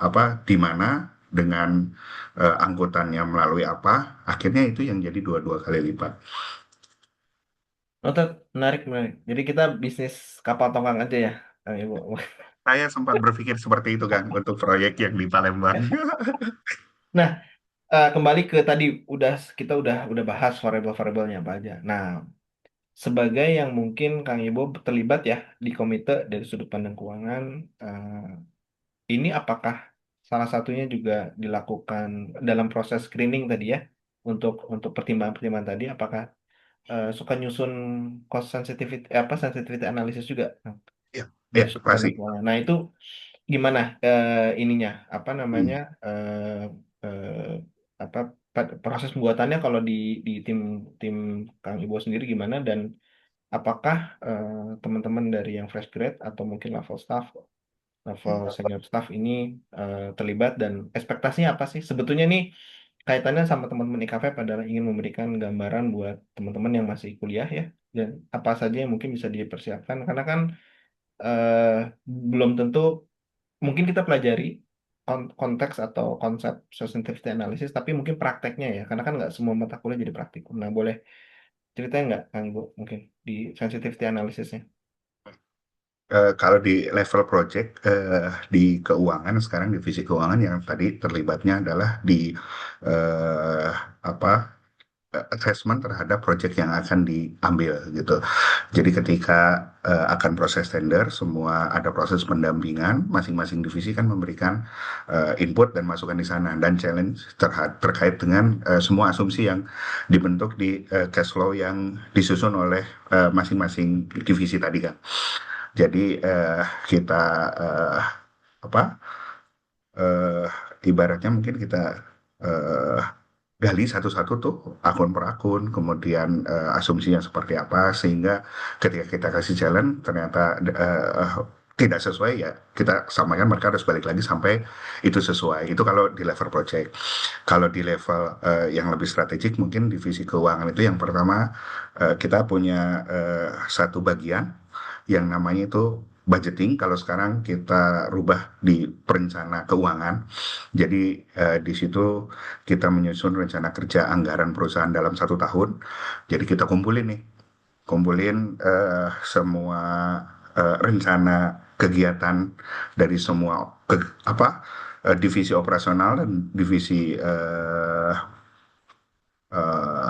apa di mana dengan angkutannya melalui apa, akhirnya itu yang jadi dua kali lipat. Otot, menarik, menarik. Jadi kita bisnis kapal tongkang aja ya, Kang Ibu. Saya sempat berpikir seperti itu kan untuk proyek yang di Palembang. Nah, kembali ke tadi kita udah bahas variabel-variabelnya apa aja. Nah, sebagai yang mungkin Kang Ibo terlibat ya di komite dari sudut pandang keuangan, ini apakah salah satunya juga dilakukan dalam proses screening tadi ya untuk pertimbangan-pertimbangan tadi, apakah suka nyusun cost sensitivity sensitivity analysis juga Kang, Ya, dari ya sudut pandang pasti. keuangan. Nah, itu gimana ininya apa namanya Hmm. apa proses pembuatannya kalau di tim tim Kang Ibo sendiri gimana, dan apakah teman-teman dari yang fresh grade atau mungkin level senior staff ini terlibat, dan ekspektasinya apa sih sebetulnya nih, kaitannya sama teman-teman IKP adalah ingin memberikan gambaran buat teman-teman yang masih kuliah ya, dan apa saja yang mungkin bisa dipersiapkan karena kan eh, belum tentu mungkin kita pelajari konteks atau konsep sensitivity analysis, tapi mungkin prakteknya ya, karena kan nggak semua mata kuliah jadi praktikum. Nah, boleh ceritain nggak, Kang Ibu, mungkin di sensitivity analysisnya? Kalau di level project di keuangan sekarang divisi keuangan yang tadi terlibatnya adalah di eh, apa assessment terhadap project yang akan diambil gitu. Jadi ketika akan proses tender, semua ada proses pendampingan, masing-masing divisi kan memberikan input dan masukan di sana dan challenge terkait dengan semua asumsi yang dibentuk di cash flow yang disusun oleh masing-masing divisi tadi kan. Jadi kita eh, apa eh, ibaratnya mungkin kita eh, gali satu-satu tuh akun per akun, kemudian asumsinya seperti apa, sehingga ketika kita kasih challenge ternyata tidak sesuai ya kita samakan mereka harus balik lagi sampai itu sesuai. Itu kalau di level project. Kalau di level yang lebih strategik mungkin divisi keuangan itu yang pertama kita punya satu bagian yang namanya itu budgeting. Kalau sekarang kita rubah di perencana keuangan. Jadi di situ kita menyusun rencana kerja anggaran perusahaan dalam 1 tahun. Jadi kita kumpulin nih, kumpulin semua rencana kegiatan dari semua apa divisi operasional dan divisi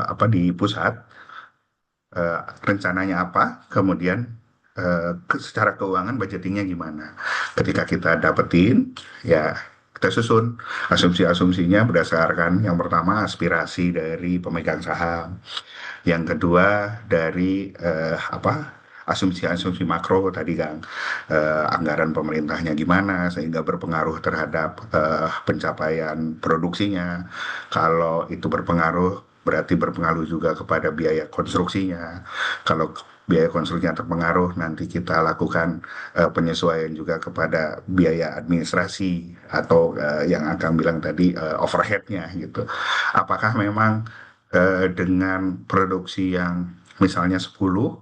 apa di pusat rencananya apa, kemudian secara keuangan budgetingnya gimana. Ketika kita dapetin, ya kita susun asumsi-asumsinya berdasarkan yang pertama aspirasi dari pemegang saham, yang kedua dari apa asumsi-asumsi makro tadi Kang. Anggaran pemerintahnya gimana sehingga berpengaruh terhadap pencapaian produksinya. Kalau itu berpengaruh berarti berpengaruh juga kepada biaya konstruksinya. Kalau biaya konstruksinya terpengaruh, nanti kita lakukan penyesuaian juga kepada biaya administrasi atau yang akan bilang tadi overheadnya gitu. Apakah memang dengan produksi yang misalnya 10,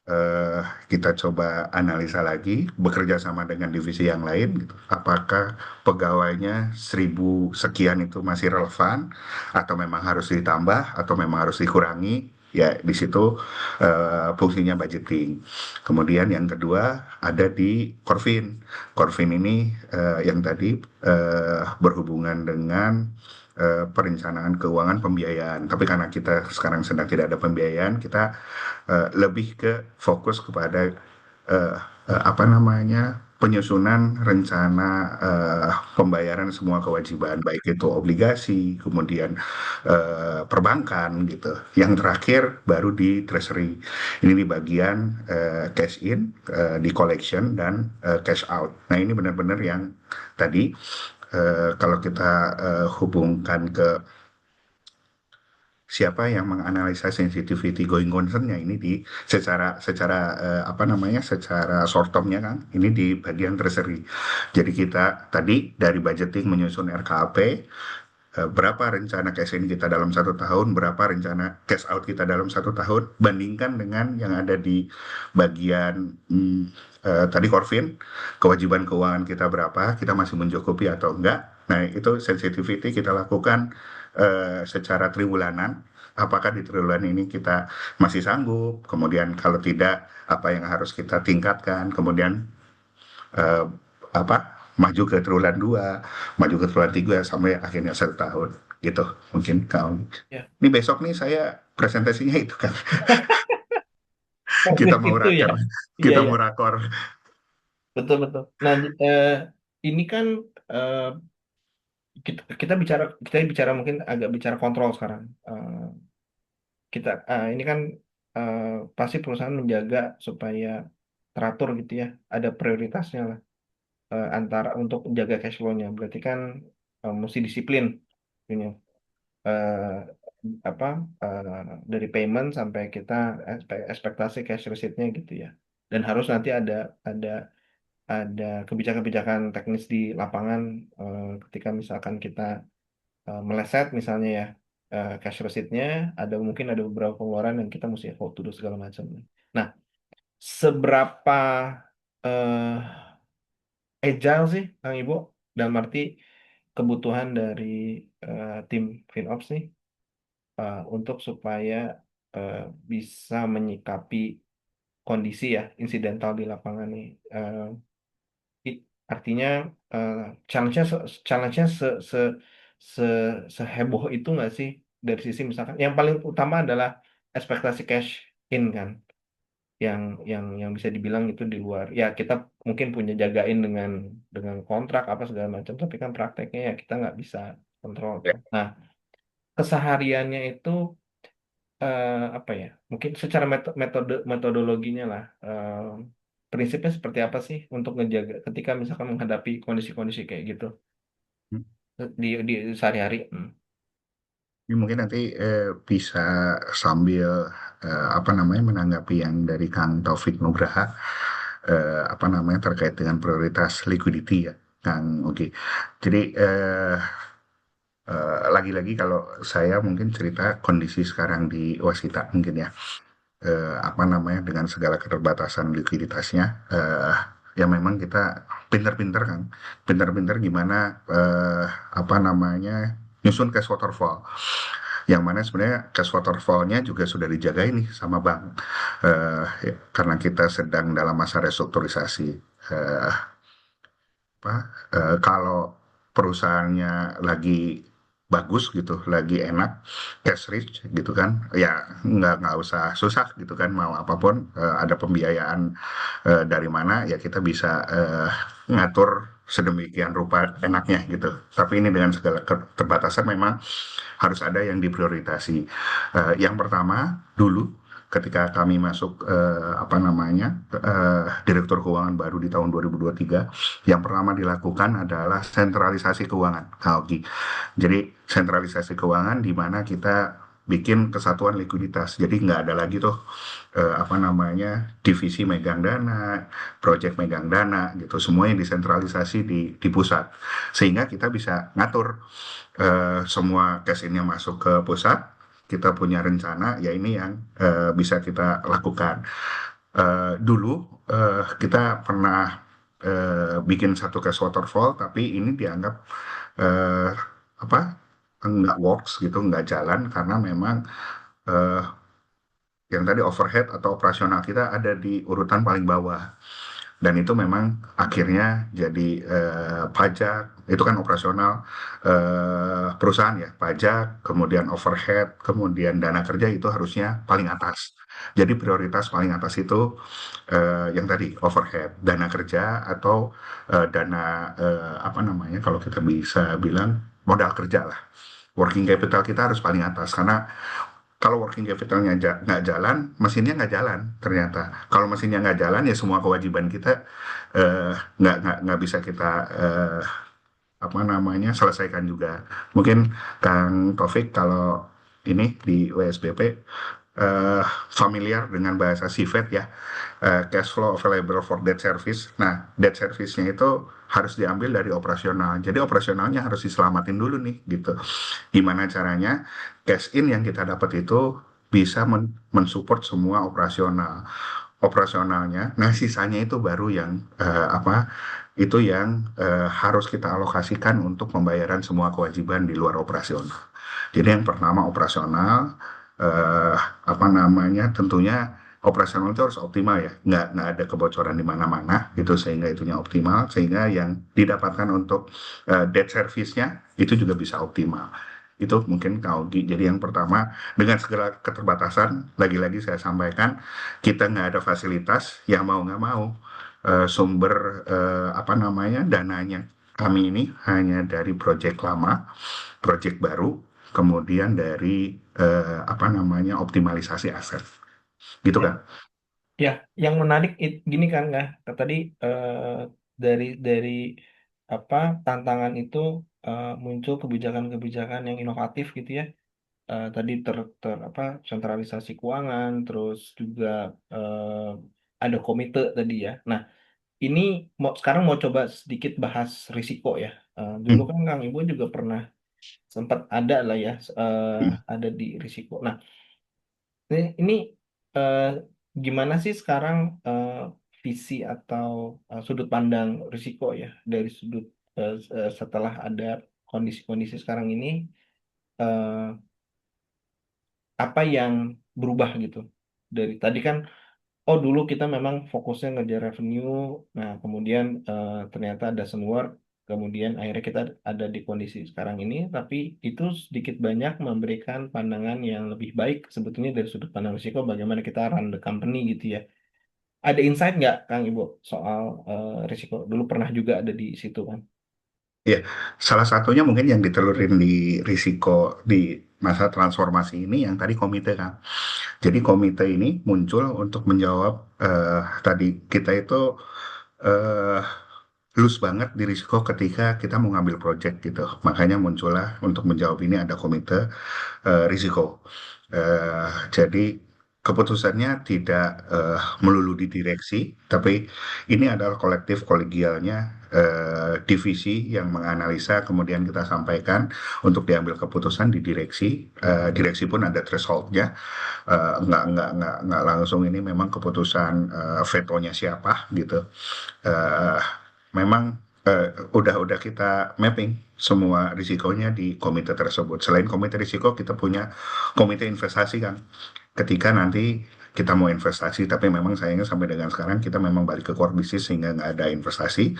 eh, kita coba analisa lagi bekerja sama dengan divisi yang lain gitu. Apakah pegawainya 1.000 sekian itu masih relevan atau memang harus ditambah atau memang harus dikurangi? Ya, di situ fungsinya budgeting. Kemudian yang kedua ada di Corvin. Corvin ini yang tadi berhubungan dengan perencanaan keuangan pembiayaan. Tapi karena kita sekarang sedang tidak ada pembiayaan, kita lebih ke fokus kepada eh, apa namanya penyusunan rencana pembayaran semua kewajiban, baik itu obligasi, kemudian perbankan gitu. Yang terakhir baru di treasury. Ini di bagian cash in, di collection dan cash out. Nah ini benar-benar yang tadi kalau kita hubungkan ke siapa yang menganalisa sensitivity going concern-nya ini di secara secara apa namanya secara short term-nya kan ini di bagian treasury. Jadi kita tadi dari budgeting menyusun RKAP, berapa rencana cash in kita dalam 1 tahun, berapa rencana cash out kita dalam 1 tahun, bandingkan dengan yang ada di bagian tadi Corvin, kewajiban keuangan kita berapa, kita masih mencukupi atau enggak. Nah itu sensitivity kita lakukan secara triwulanan. Apakah di triwulan ini kita masih sanggup? Kemudian kalau tidak, apa yang harus kita tingkatkan? Kemudian eh, apa maju ke triwulan 2, maju ke triwulan 3 sampai akhirnya 1 tahun gitu mungkin kau. Ya. Ini besok nih saya presentasinya itu kan kita Teknis mau itu ya. rakor, Iya kita ya, mau rakor. betul betul. Nah, ini kan eh, kita bicara mungkin agak bicara kontrol sekarang. Ini kan eh, pasti perusahaan menjaga supaya teratur gitu ya, ada prioritasnya lah antara untuk menjaga cash flow-nya. Berarti kan mesti disiplin ini eh, apa dari payment sampai kita ekspektasi cash receipt-nya gitu ya. Dan harus nanti ada ada kebijakan-kebijakan teknis di lapangan ketika misalkan kita meleset misalnya ya cash receipt-nya mungkin ada beberapa pengeluaran yang kita mesti hold to do segala macam. Nah, seberapa eh, agile sih Kang Ibo dalam arti kebutuhan dari tim FinOps nih untuk supaya eh, bisa menyikapi kondisi ya insidental di lapangan nih. Artinya eh, challenge-nya challenge-nya se seheboh itu nggak sih dari sisi misalkan yang paling utama adalah ekspektasi cash in kan yang bisa dibilang itu di luar ya kita mungkin punya jagain dengan kontrak apa segala macam tapi kan prakteknya ya kita nggak bisa kontrol Ya. tuh. Nah, kesehariannya itu apa ya? Mungkin secara metodologinya lah. Prinsipnya seperti apa sih untuk ngejaga ketika misalkan menghadapi kondisi-kondisi kayak gitu di sehari-hari? Hmm. Ini mungkin nanti bisa sambil apa namanya menanggapi yang dari Kang Taufik Nugraha apa namanya terkait dengan prioritas liquidity ya Kang Oke. Jadi lagi-lagi kalau saya mungkin cerita kondisi sekarang di Wasita mungkin ya apa namanya dengan segala keterbatasan likuiditasnya ya memang kita pinter-pinter kan pinter-pinter gimana apa namanya nyusun cash waterfall yang mana sebenarnya cash waterfallnya juga sudah dijaga ini sama bank ya, karena kita sedang dalam masa restrukturisasi apa kalau perusahaannya lagi bagus gitu, lagi enak, cash rich gitu kan, ya nggak usah susah gitu kan, mau apapun ada pembiayaan dari mana ya kita bisa ngatur sedemikian rupa enaknya gitu. Tapi ini dengan segala keterbatasan memang harus ada yang diprioritasi. Yang pertama dulu ketika kami masuk apa namanya direktur keuangan baru di tahun 2023 yang pertama dilakukan adalah sentralisasi keuangan Kak. Jadi sentralisasi keuangan di mana kita bikin kesatuan likuiditas. Jadi nggak ada lagi tuh apa namanya divisi megang dana, proyek megang dana gitu. Semuanya disentralisasi di pusat. Sehingga kita bisa ngatur semua cash ini masuk ke pusat. Kita punya rencana, ya ini yang bisa kita lakukan. Dulu kita pernah bikin satu cash waterfall, tapi ini dianggap eh, apa nggak works gitu, nggak jalan karena memang yang tadi overhead atau operasional kita ada di urutan paling bawah. Dan itu memang akhirnya jadi pajak, itu kan operasional perusahaan ya, pajak, kemudian overhead, kemudian dana kerja itu harusnya paling atas. Jadi prioritas paling atas itu yang tadi overhead, dana kerja atau dana apa namanya kalau kita bisa bilang modal kerja lah. Working capital kita harus paling atas karena kalau working capitalnya nggak jalan, mesinnya nggak jalan ternyata. Kalau mesinnya nggak jalan, ya semua kewajiban kita nggak bisa kita apa namanya selesaikan juga. Mungkin Kang Taufik kalau ini di WSBP familiar dengan bahasa CFED ya, cash flow available for debt service. Nah, debt service-nya itu harus diambil dari operasional. Jadi operasionalnya harus diselamatin dulu nih, gitu. Gimana caranya cash in yang kita dapat itu bisa mensupport semua operasionalnya. Nah, sisanya itu baru yang apa? Itu yang harus kita alokasikan untuk pembayaran semua kewajiban di luar operasional. Jadi yang pertama operasional, apa namanya? Tentunya operasional itu harus optimal ya, nggak ada kebocoran di mana-mana gitu sehingga itunya optimal, sehingga yang didapatkan untuk debt service-nya itu juga bisa optimal. Itu mungkin Kak Ogi. Jadi yang pertama, dengan segala keterbatasan, lagi-lagi saya sampaikan, kita nggak ada fasilitas, yang mau nggak mau, sumber apa namanya dananya kami ini hanya dari proyek lama, proyek baru, kemudian dari apa namanya optimalisasi aset, gitu Ya, kan? ya, yang menarik gini kan nggak tadi dari apa tantangan itu muncul kebijakan-kebijakan yang inovatif gitu ya. Tadi apa sentralisasi keuangan, terus juga ada komite tadi ya. Nah, ini sekarang mau coba sedikit bahas risiko ya. Dulu Hmm, kan Kang Ibu juga pernah sempat ada lah ya, hmm, ada di risiko. Nah, ini eh, gimana sih sekarang visi atau sudut pandang risiko ya dari sudut setelah ada kondisi-kondisi sekarang ini, eh, apa yang berubah gitu dari tadi kan, oh dulu kita memang fokusnya ngejar revenue, nah kemudian ternyata ada semua, kemudian akhirnya kita ada di kondisi sekarang ini, tapi itu sedikit banyak memberikan pandangan yang lebih baik sebetulnya dari sudut pandang risiko bagaimana kita run the company gitu ya. Ada insight nggak Kang Ibu soal risiko? Dulu pernah juga ada di situ kan? ya, salah satunya mungkin yang ditelurin di risiko di masa transformasi ini yang tadi komite kan. Jadi komite ini muncul untuk menjawab tadi kita itu eh, loose banget di risiko ketika kita mau ngambil project gitu. Makanya muncullah untuk menjawab ini ada komite risiko. Jadi keputusannya tidak melulu di direksi, tapi ini adalah kolektif kolegialnya divisi yang menganalisa, kemudian kita sampaikan untuk diambil keputusan di direksi. Direksi pun ada thresholdnya, nggak langsung ini memang keputusan vetonya siapa gitu. Eh, Memang udah kita mapping semua risikonya di komite tersebut. Selain komite risiko, kita punya komite investasi kan. Ketika nanti kita mau investasi, tapi memang sayangnya sampai dengan sekarang kita memang balik ke core business sehingga nggak ada investasi.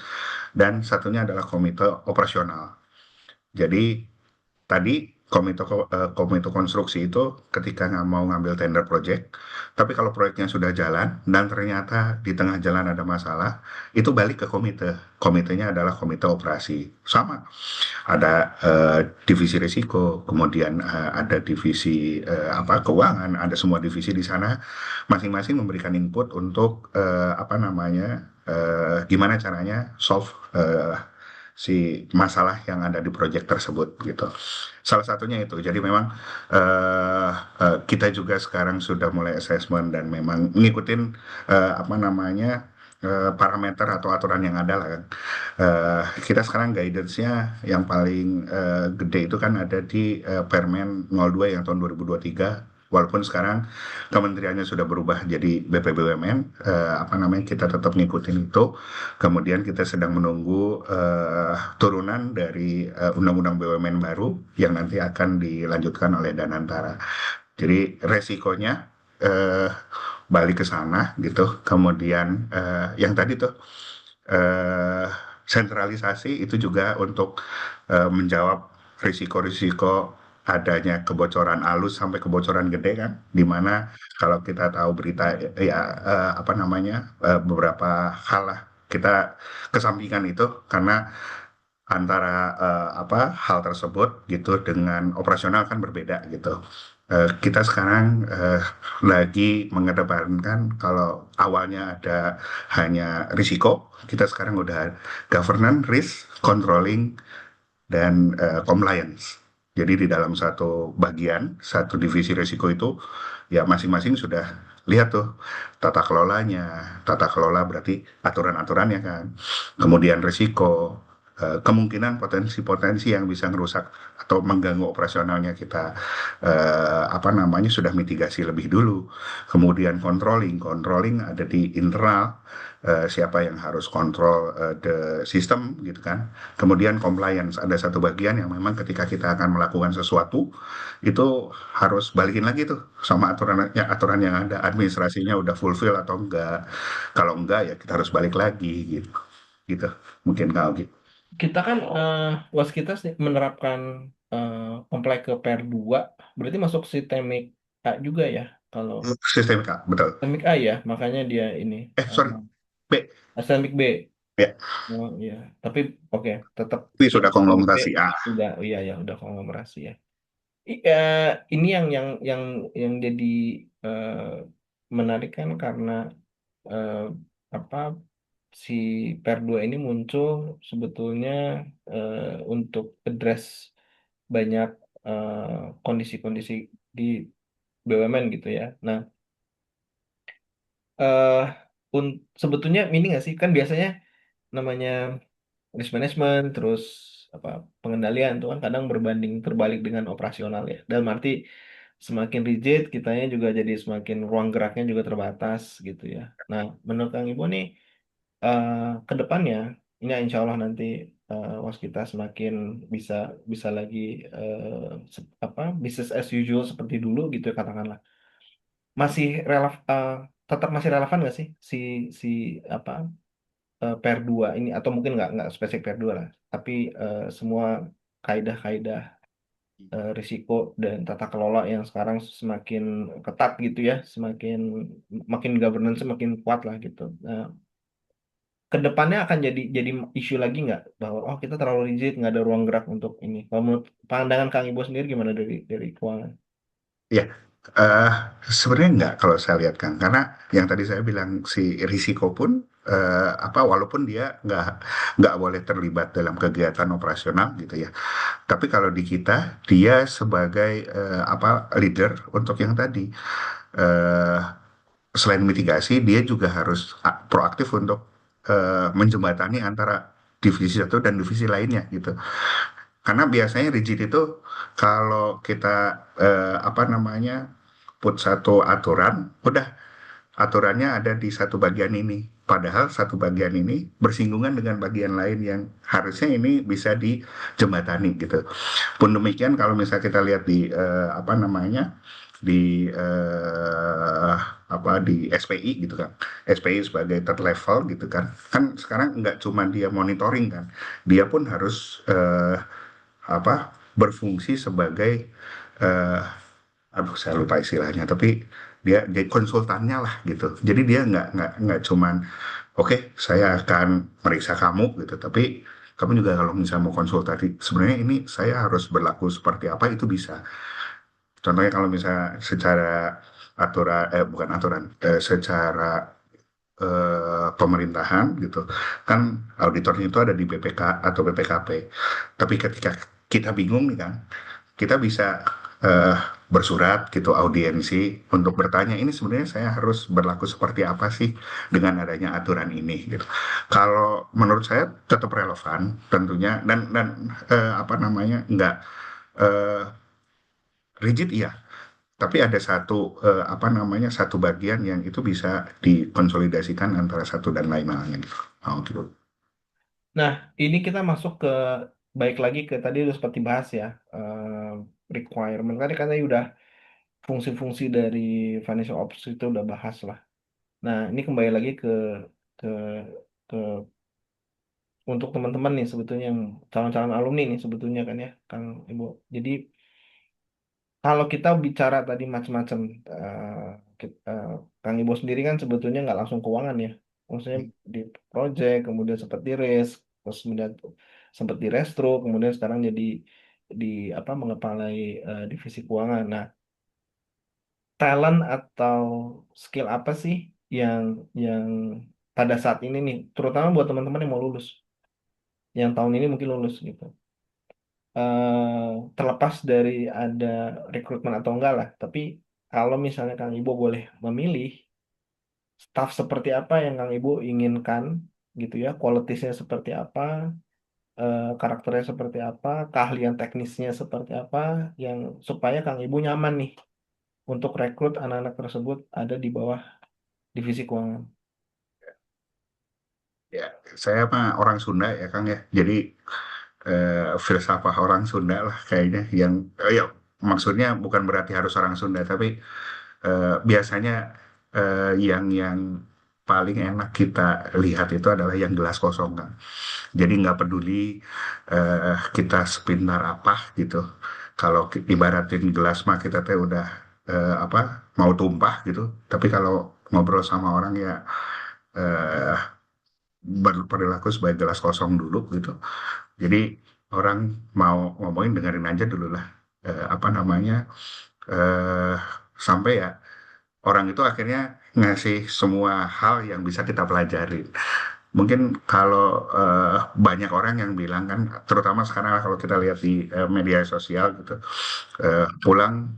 Dan satunya adalah komite operasional. Jadi tadi komite konstruksi itu ketika nggak mau ngambil tender project, tapi kalau proyeknya sudah jalan dan ternyata di tengah jalan ada masalah, itu balik ke komite. Komitenya adalah komite operasi. Sama, ada divisi risiko, kemudian ada divisi apa keuangan, ada semua divisi di sana, masing-masing memberikan input untuk apa namanya, gimana caranya solve si masalah yang ada di proyek tersebut gitu. Salah satunya itu. Jadi memang kita juga sekarang sudah mulai assessment dan memang ngikutin apa namanya parameter atau aturan yang ada lah kan. Kita sekarang guidance-nya yang paling gede itu kan ada di Permen 02 yang tahun 2023. Walaupun sekarang kementeriannya sudah berubah jadi BPBUMN, apa namanya kita tetap ngikutin itu. Kemudian kita sedang menunggu turunan dari Undang-Undang BUMN baru yang nanti akan dilanjutkan oleh Danantara. Jadi resikonya eh, balik ke sana gitu. Kemudian yang tadi tuh eh, sentralisasi itu juga untuk menjawab risiko-risiko adanya kebocoran alus sampai kebocoran gede kan, di mana kalau kita tahu berita ya apa namanya beberapa hal lah kita kesampingkan itu karena antara apa hal tersebut gitu dengan operasional kan berbeda gitu. Kita sekarang lagi mengedepankan kalau awalnya ada hanya risiko, kita sekarang udah governance, risk, controlling, dan compliance. Jadi di dalam satu bagian, satu divisi risiko itu, ya masing-masing sudah lihat tuh tata kelolanya. Tata kelola berarti aturan-aturannya kan. Kemudian risiko, kemungkinan potensi-potensi yang bisa merusak atau mengganggu operasionalnya kita apa namanya sudah mitigasi lebih dulu. Kemudian controlling ada di internal, siapa yang harus kontrol the system gitu kan. Kemudian compliance, ada satu bagian yang memang ketika kita akan melakukan sesuatu itu harus balikin lagi tuh sama aturan yang ada, administrasinya udah fulfill atau enggak. Kalau enggak ya kita harus balik lagi gitu. Gitu. Mungkin kalau gitu. Kita kan was kita sih menerapkan eh, komplek ke PR2 berarti masuk sistemik A juga ya. Kalau Sistemik Kak, betul. sistemik A ya, makanya dia ini Sorry. B. sistemik B. Ya, Oh iya, tapi oke, tetap tapi yang sudah sistemik B konglomerasi A. udah, oh iya ya udah konglomerasi ya. Ini yang jadi eh, menarik kan karena eh, apa si Per2 ini muncul sebetulnya untuk address banyak kondisi-kondisi di BUMN gitu ya. Nah, eh sebetulnya ini nggak sih kan biasanya namanya risk management terus apa pengendalian itu kan kadang berbanding terbalik dengan operasional ya. Dalam arti semakin rigid kitanya juga jadi semakin ruang geraknya juga terbatas gitu ya. Nah, menurut Kang Ibu nih eh, ke depannya ini insya Allah nanti waskita semakin bisa bisa lagi apa business as usual seperti dulu gitu ya katakanlah. Masih tetap masih relevan nggak sih si si apa PR2 ini atau mungkin nggak spesifik PR2 lah, tapi semua kaidah-kaidah risiko dan tata kelola yang sekarang semakin ketat gitu ya, semakin makin governance semakin kuat lah gitu. Nah, kedepannya akan jadi isu lagi nggak bahwa oh kita terlalu rigid nggak ada ruang gerak untuk ini. Kalau menurut pandangan Kang Ibo sendiri gimana dari keuangan? Ya, eh sebenarnya enggak kalau saya lihat kan, karena yang tadi saya bilang si risiko pun apa walaupun dia nggak boleh terlibat dalam kegiatan operasional gitu ya. Tapi kalau di kita dia sebagai apa leader untuk yang tadi eh selain mitigasi dia juga harus proaktif untuk menjembatani antara divisi satu dan divisi lainnya gitu. Karena biasanya rigid itu kalau kita apa namanya put satu aturan, udah aturannya ada di satu bagian ini. Padahal satu bagian ini bersinggungan dengan bagian lain yang harusnya ini bisa dijembatani gitu. Pun demikian kalau misalnya kita lihat di apa namanya di apa di SPI gitu kan, SPI sebagai third level gitu kan, kan sekarang nggak cuma dia monitoring kan, dia pun harus apa berfungsi sebagai eh, aduh saya lupa istilahnya tapi dia jadi konsultannya lah gitu jadi dia nggak cuman oke saya akan meriksa kamu gitu tapi kamu juga kalau misalnya mau konsultasi sebenarnya ini saya harus berlaku seperti apa itu bisa contohnya kalau misalnya secara aturan bukan aturan secara pemerintahan gitu kan auditornya itu ada di BPK atau BPKP tapi ketika kita bingung nih kan kita bisa eh, bersurat gitu audiensi untuk bertanya ini sebenarnya saya harus berlaku seperti apa sih dengan adanya aturan ini gitu. Kalau menurut saya tetap relevan tentunya dan apa namanya nggak eh, rigid iya, tapi ada satu apa namanya satu bagian yang itu bisa dikonsolidasikan antara satu dan lain halnya gitu. Oh, gitu. Nah, ini kita masuk ke baik lagi ke tadi udah seperti bahas ya requirement tadi katanya udah fungsi-fungsi dari financial ops itu udah bahas lah. Nah, ini kembali lagi ke ke untuk teman-teman nih sebetulnya yang calon-calon alumni nih sebetulnya kan ya, Kang Ibu. Jadi kalau kita bicara tadi macam-macam, Kang Ibu sendiri kan sebetulnya nggak langsung keuangan ya. Maksudnya di project, kemudian sempat di risk, terus kemudian sempat di restro, kemudian sekarang jadi di apa mengepalai divisi keuangan. Nah, talent atau skill apa sih yang yang pada saat ini nih, terutama buat teman-teman yang mau lulus, yang tahun ini mungkin lulus gitu. Terlepas dari ada rekrutmen atau enggak lah, tapi kalau misalnya Kang Ibo boleh memilih staff seperti apa yang Kang Ibo inginkan gitu ya, qualitiesnya seperti apa, karakternya seperti apa, keahlian teknisnya seperti apa, yang supaya Kang Ibo nyaman nih untuk rekrut anak-anak tersebut ada di bawah divisi keuangan. Ya, saya mah orang Sunda ya Kang ya. Jadi filsafat orang Sunda lah kayaknya yang ya maksudnya bukan berarti harus orang Sunda tapi biasanya yang paling enak kita lihat itu adalah yang gelas kosong Kang. Jadi nggak peduli kita sepintar apa gitu. Kalau ibaratin gelas mah kita teh udah apa mau tumpah gitu. Tapi kalau ngobrol sama orang ya eh, berperilaku sebagai gelas kosong dulu gitu. Jadi orang mau ngomongin dengerin aja dulu lah. Apa namanya eh sampai ya orang itu akhirnya ngasih semua hal yang bisa kita pelajarin. Mungkin kalau banyak orang yang bilang kan, terutama sekarang kalau kita lihat di media sosial gitu, pulang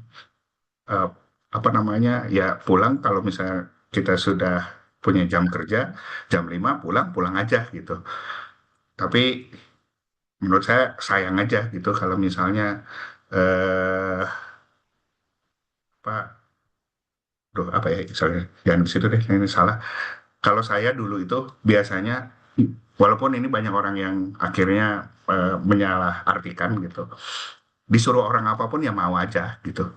eh, apa namanya ya pulang kalau misalnya kita sudah punya jam kerja, jam 5 pulang pulang aja gitu. Tapi menurut saya sayang aja gitu kalau misalnya eh apa apa ya misalnya jangan di situ deh ini salah. Kalau saya dulu itu biasanya walaupun ini banyak orang yang akhirnya menyalahartikan gitu, disuruh orang apapun ya mau aja gitu.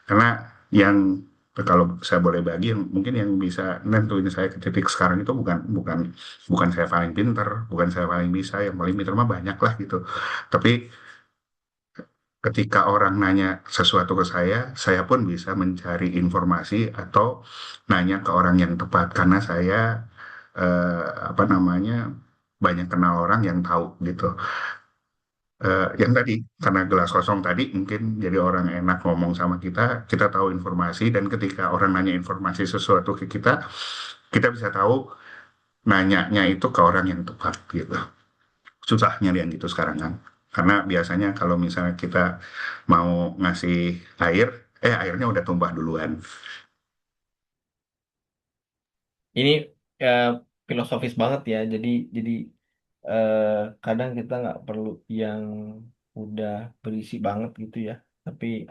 Karena yang kalau saya boleh bagi yang mungkin yang bisa nentuin saya ke titik sekarang itu bukan bukan bukan saya paling pinter, bukan saya paling bisa, yang paling pinter mah banyak lah gitu. Tapi ketika orang nanya sesuatu ke saya pun bisa mencari informasi atau nanya ke orang yang tepat karena saya apa namanya banyak kenal orang yang tahu gitu. Yang tadi karena gelas kosong tadi mungkin jadi orang enak ngomong sama kita, kita tahu informasi dan ketika orang nanya informasi sesuatu ke kita, kita bisa tahu nanyanya itu ke orang yang tepat gitu. Susah nyari yang gitu sekarang kan. Karena biasanya kalau misalnya kita mau ngasih air, airnya udah tumpah duluan. Ini eh, filosofis banget ya. Jadi eh, kadang kita nggak perlu yang udah berisi banget gitu ya. Tapi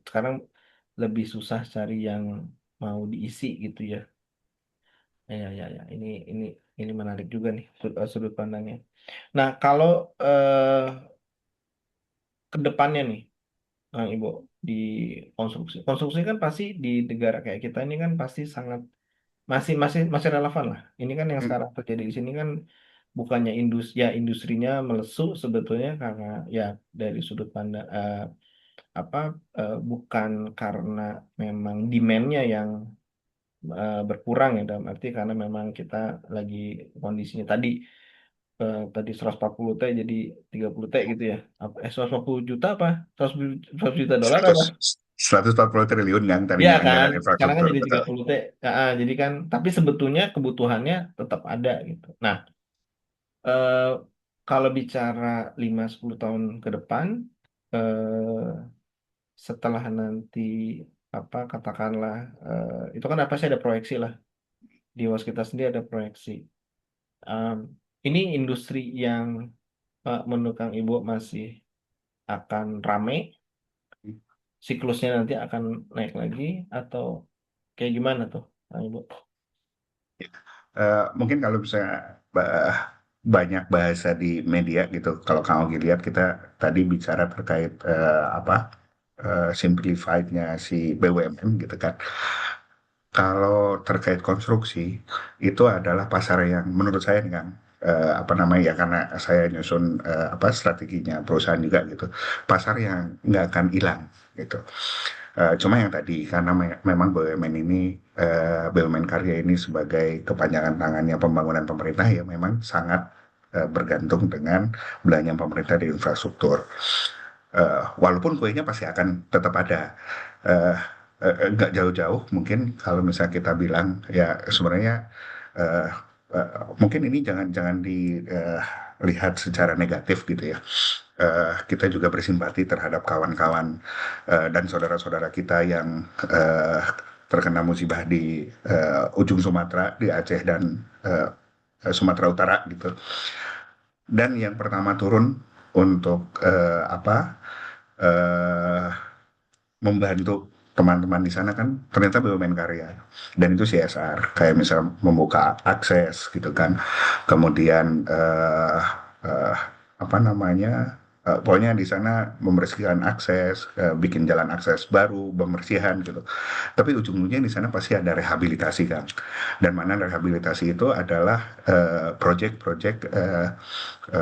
sekarang lebih susah cari yang mau diisi gitu ya. Ya. Ini menarik juga nih sudut pandangnya. Nah, kalau eh, ke depannya nih, Kang Ibu, di konstruksi. Konstruksi kan pasti di negara kayak kita ini kan pasti sangat masih relevan lah. Ini kan yang sekarang terjadi di sini kan bukannya industrinya melesu sebetulnya karena ya dari sudut pandang apa bukan karena memang demand-nya yang berkurang ya dalam arti karena memang kita lagi kondisinya tadi 140 T jadi 30 T gitu ya. 140 juta apa? 100 juta dolar apa? 100, 140 triliun kan Iya tadinya kan, anggaran sekarang kan infrastruktur. jadi Betul. 30 T. Jadi kan, tapi sebetulnya kebutuhannya tetap ada gitu. Nah, eh, kalau bicara 5-10 tahun ke depan, eh, setelah nanti apa katakanlah itu kan apa sih ada proyeksi lah di waskita sendiri ada proyeksi. Em, ini industri yang menurut Kang Ibu masih akan rame, siklusnya nanti akan naik lagi atau kayak gimana tuh, Kang Ibu? Mungkin kalau bisa banyak bahasa di media gitu. Kalau kamu lihat kita tadi bicara terkait apa? simplified-nya si BUMN gitu kan. Kalau terkait konstruksi, itu adalah pasar yang menurut saya nih kan, apa namanya ya, karena saya nyusun apa strateginya perusahaan juga gitu, pasar yang nggak akan hilang gitu. Cuma yang tadi karena memang BUMN ini, BUMN Karya ini sebagai kepanjangan tangannya pembangunan pemerintah ya memang sangat bergantung dengan belanja pemerintah di infrastruktur. Walaupun kuenya pasti akan tetap ada. Eh, nggak jauh-jauh mungkin kalau misalnya kita bilang ya sebenarnya eh, mungkin ini jangan jangan dilihat secara negatif gitu ya. Kita juga bersimpati terhadap kawan-kawan dan saudara-saudara kita yang eh, terkena musibah di ujung Sumatera, di Aceh dan Sumatera Utara gitu. Dan yang pertama turun untuk apa eh, membantu teman-teman di sana kan ternyata BUMN Karya dan itu CSR kayak misal membuka akses gitu kan, kemudian eh, apa namanya, pokoknya di sana membersihkan akses, bikin jalan akses baru, pembersihan gitu. Tapi ujung-ujungnya di sana pasti ada rehabilitasi kan, dan mana rehabilitasi itu adalah proyek-proyek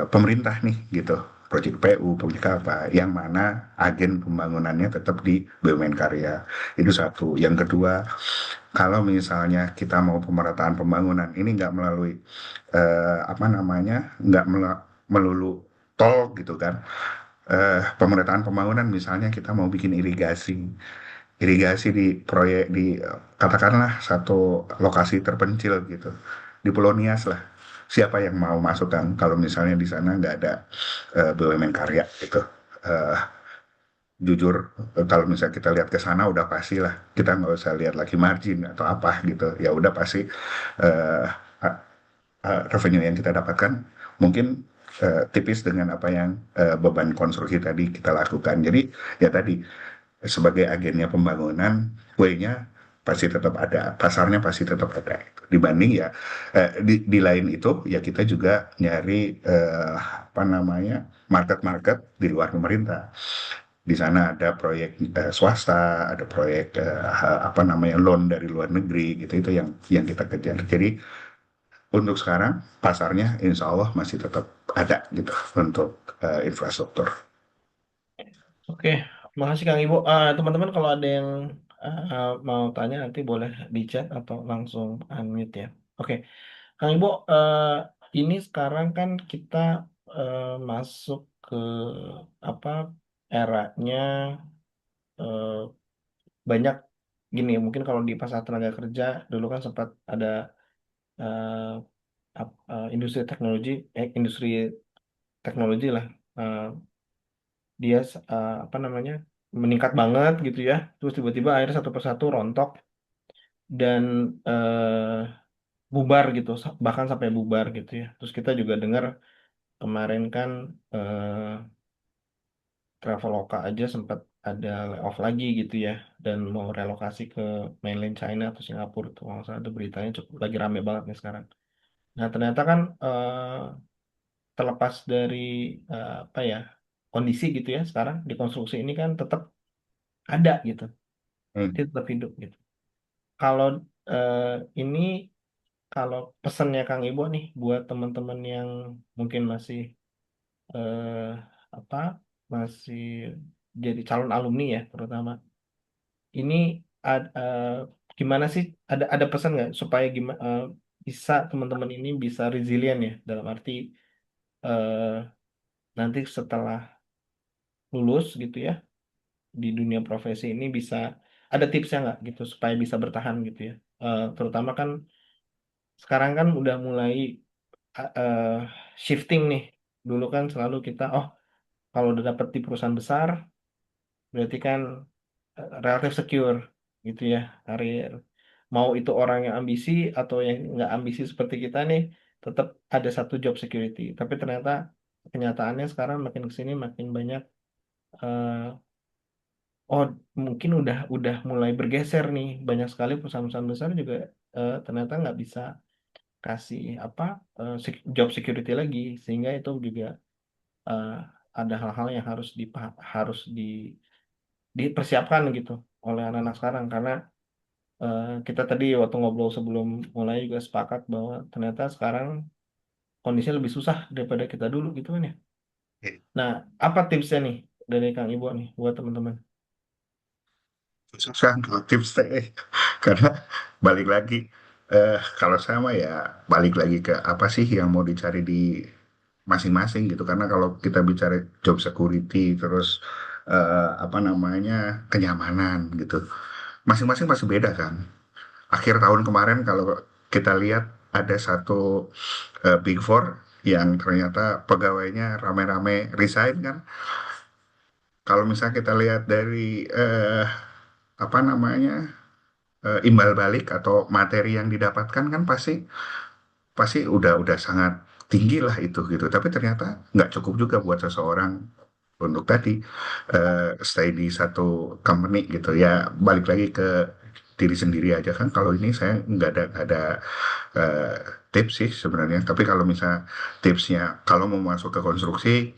pemerintah nih gitu, proyek PU, proyek apa, yang mana agen pembangunannya tetap di BUMN Karya. Itu satu. Yang kedua, kalau misalnya kita mau pemerataan pembangunan, ini nggak melalui apa namanya, nggak melulu tol gitu kan. Pemerataan pembangunan misalnya kita mau bikin irigasi di proyek di katakanlah satu lokasi terpencil gitu di Pulau Nias lah, siapa yang mau masuk kan kalau misalnya di sana nggak ada BUMN Karya gitu. Eh, Jujur, kalau misalnya kita lihat ke sana udah pasti lah kita nggak usah lihat lagi margin atau apa gitu, ya udah pasti eh, revenue yang kita dapatkan mungkin tipis dengan apa yang beban konstruksi tadi kita lakukan. Jadi ya tadi sebagai agennya pembangunan, kuenya pasti tetap ada, pasarnya pasti tetap ada. Dibanding ya di lain itu ya kita juga nyari apa namanya market-market di luar pemerintah. Di sana ada proyek swasta, ada proyek apa namanya loan dari luar negeri gitu, itu yang kita kejar. Jadi untuk sekarang pasarnya insya Allah masih tetap ada gitu untuk infrastruktur. Oke, makasih Kang Ibo. Teman-teman kalau ada yang mau tanya nanti boleh di chat atau langsung unmute ya. Oke, Kang Ibo, ini sekarang kan kita masuk ke apa eranya eh, banyak gini. Mungkin kalau di pasar tenaga kerja dulu kan sempat ada eh, industri teknologi, industri teknologi lah. Eh, dia apa namanya meningkat banget gitu ya, terus tiba-tiba akhirnya satu persatu rontok dan bubar gitu, bahkan sampai bubar gitu ya. Terus kita juga dengar kemarin kan Traveloka aja sempat ada layoff lagi gitu ya, dan mau relokasi ke mainland China atau Singapura tuh, kalau nggak salah ada beritanya cukup lagi rame banget nih sekarang. Nah ternyata kan terlepas dari apa ya kondisi gitu ya, sekarang di konstruksi ini kan tetap ada gitu, Hmm. dia tetap hidup gitu. Kalau eh, ini kalau pesannya Kang Ibo nih buat teman-teman yang mungkin masih eh, apa masih jadi calon alumni ya terutama ini gimana sih, ada pesan nggak supaya gimana bisa teman-teman ini bisa resilient ya, dalam arti eh, nanti setelah lulus gitu ya di dunia profesi ini bisa ada tipsnya nggak gitu supaya bisa bertahan gitu ya. Terutama kan sekarang kan udah mulai eh, shifting nih. Dulu kan selalu kita, oh kalau udah dapet di perusahaan besar, berarti kan relatif secure gitu ya karir. Mau itu orang yang ambisi atau yang nggak ambisi seperti kita nih, tetap ada satu job security. Tapi ternyata kenyataannya sekarang makin kesini makin banyak. eh, oh mungkin udah mulai bergeser nih. Banyak sekali perusahaan-perusahaan besar juga ternyata nggak bisa kasih apa job security lagi, sehingga itu juga eh, ada hal-hal yang harus dipersiapkan gitu oleh anak-anak sekarang karena kita tadi waktu ngobrol sebelum mulai juga sepakat bahwa ternyata sekarang kondisinya lebih susah daripada kita dulu gitu kan ya. Nah, apa tipsnya nih dari Kang Ibo nih buat teman-teman? Susah kalau tips teh karena balik lagi kalau saya mah ya balik lagi ke apa sih yang mau dicari di masing-masing gitu karena kalau kita bicara job security terus apa namanya kenyamanan gitu masing-masing pasti beda kan akhir tahun kemarin kalau kita lihat ada satu Big Four yang ternyata pegawainya rame-rame resign kan kalau misalnya kita lihat dari apa namanya imbal balik atau materi yang didapatkan kan pasti pasti udah sangat tinggi lah itu gitu. Tapi ternyata nggak cukup juga buat seseorang untuk tadi stay di satu company gitu. Ya balik lagi ke diri sendiri aja kan. Kalau ini saya nggak ada eh, tips sih sebenarnya. Tapi kalau misalnya tipsnya kalau mau masuk ke konstruksi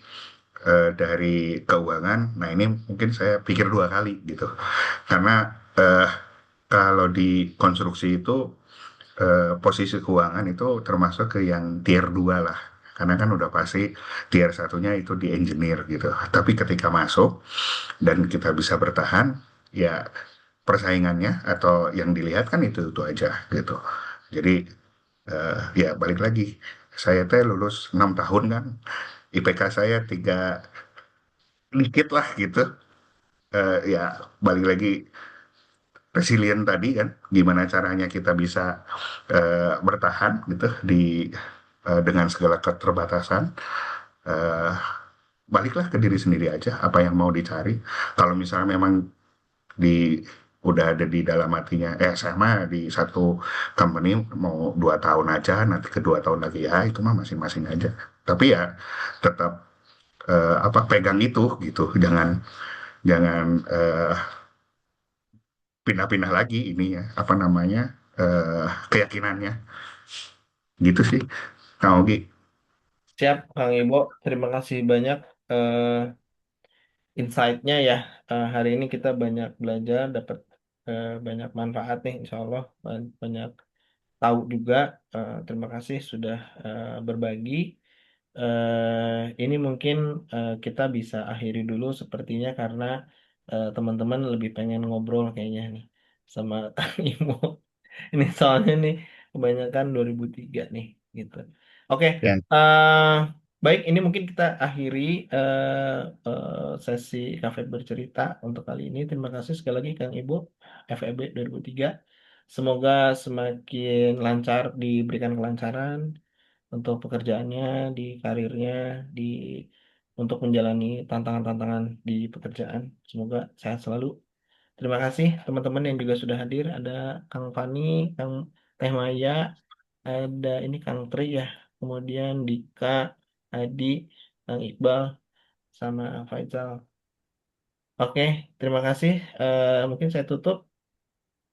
dari keuangan, nah ini mungkin saya pikir dua kali gitu. Karena kalau di konstruksi itu posisi keuangan itu termasuk ke yang tier 2 lah. Karena kan udah pasti tier satunya itu di engineer gitu. Tapi ketika masuk dan kita bisa bertahan, ya persaingannya atau yang dilihat kan itu aja gitu. Jadi ya balik lagi. Saya teh lulus 6 tahun kan. IPK saya 3 dikit lah gitu. Ya balik lagi resilient tadi kan, gimana caranya kita bisa bertahan gitu di dengan segala keterbatasan. Eh, Baliklah ke diri sendiri aja, apa yang mau dicari. Kalau misalnya memang di udah ada di dalam hatinya, saya mah di satu company mau 2 tahun aja, nanti kedua tahun lagi ya itu mah masing-masing aja. Tapi ya tetap apa pegang itu gitu, jangan jangan pindah-pindah lagi ini ya apa namanya keyakinannya gitu sih Kang Ogi. Siap, Kang Ibo. Terima kasih banyak eh, insight-nya ya. Hari ini kita banyak belajar, dapat banyak manfaat nih, insya Allah. Banyak tahu juga. Terima kasih sudah berbagi. Ini mungkin kita bisa akhiri dulu sepertinya karena teman-teman lebih pengen ngobrol kayaknya nih sama Kang Imo. Ini soalnya nih kebanyakan 2003 nih gitu. Oke, Ya, eh, baik ini mungkin kita akhiri sesi Kafe Bercerita untuk kali ini. Terima kasih sekali lagi Kang Ibu FEB 2003. Semoga semakin lancar diberikan kelancaran untuk pekerjaannya, di karirnya, di untuk menjalani tantangan-tantangan di pekerjaan. Semoga sehat selalu. Terima kasih teman-teman yang juga sudah hadir. Ada Kang Fani, Kang Teh Maya, ada ini Kang Tri ya, kemudian Dika, Adi, Kang Iqbal, sama Faisal. Oke, terima kasih. Mungkin saya tutup.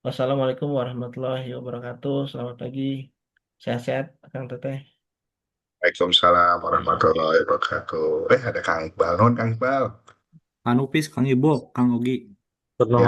Wassalamualaikum warahmatullahi wabarakatuh. Selamat pagi. Sehat-sehat, Kang Teteh. Waalaikumsalam warahmatullahi wabarakatuh ada Kang Iqbal non Kang Iqbal Kanupis, Kang Ibo, Kang Ogi. ya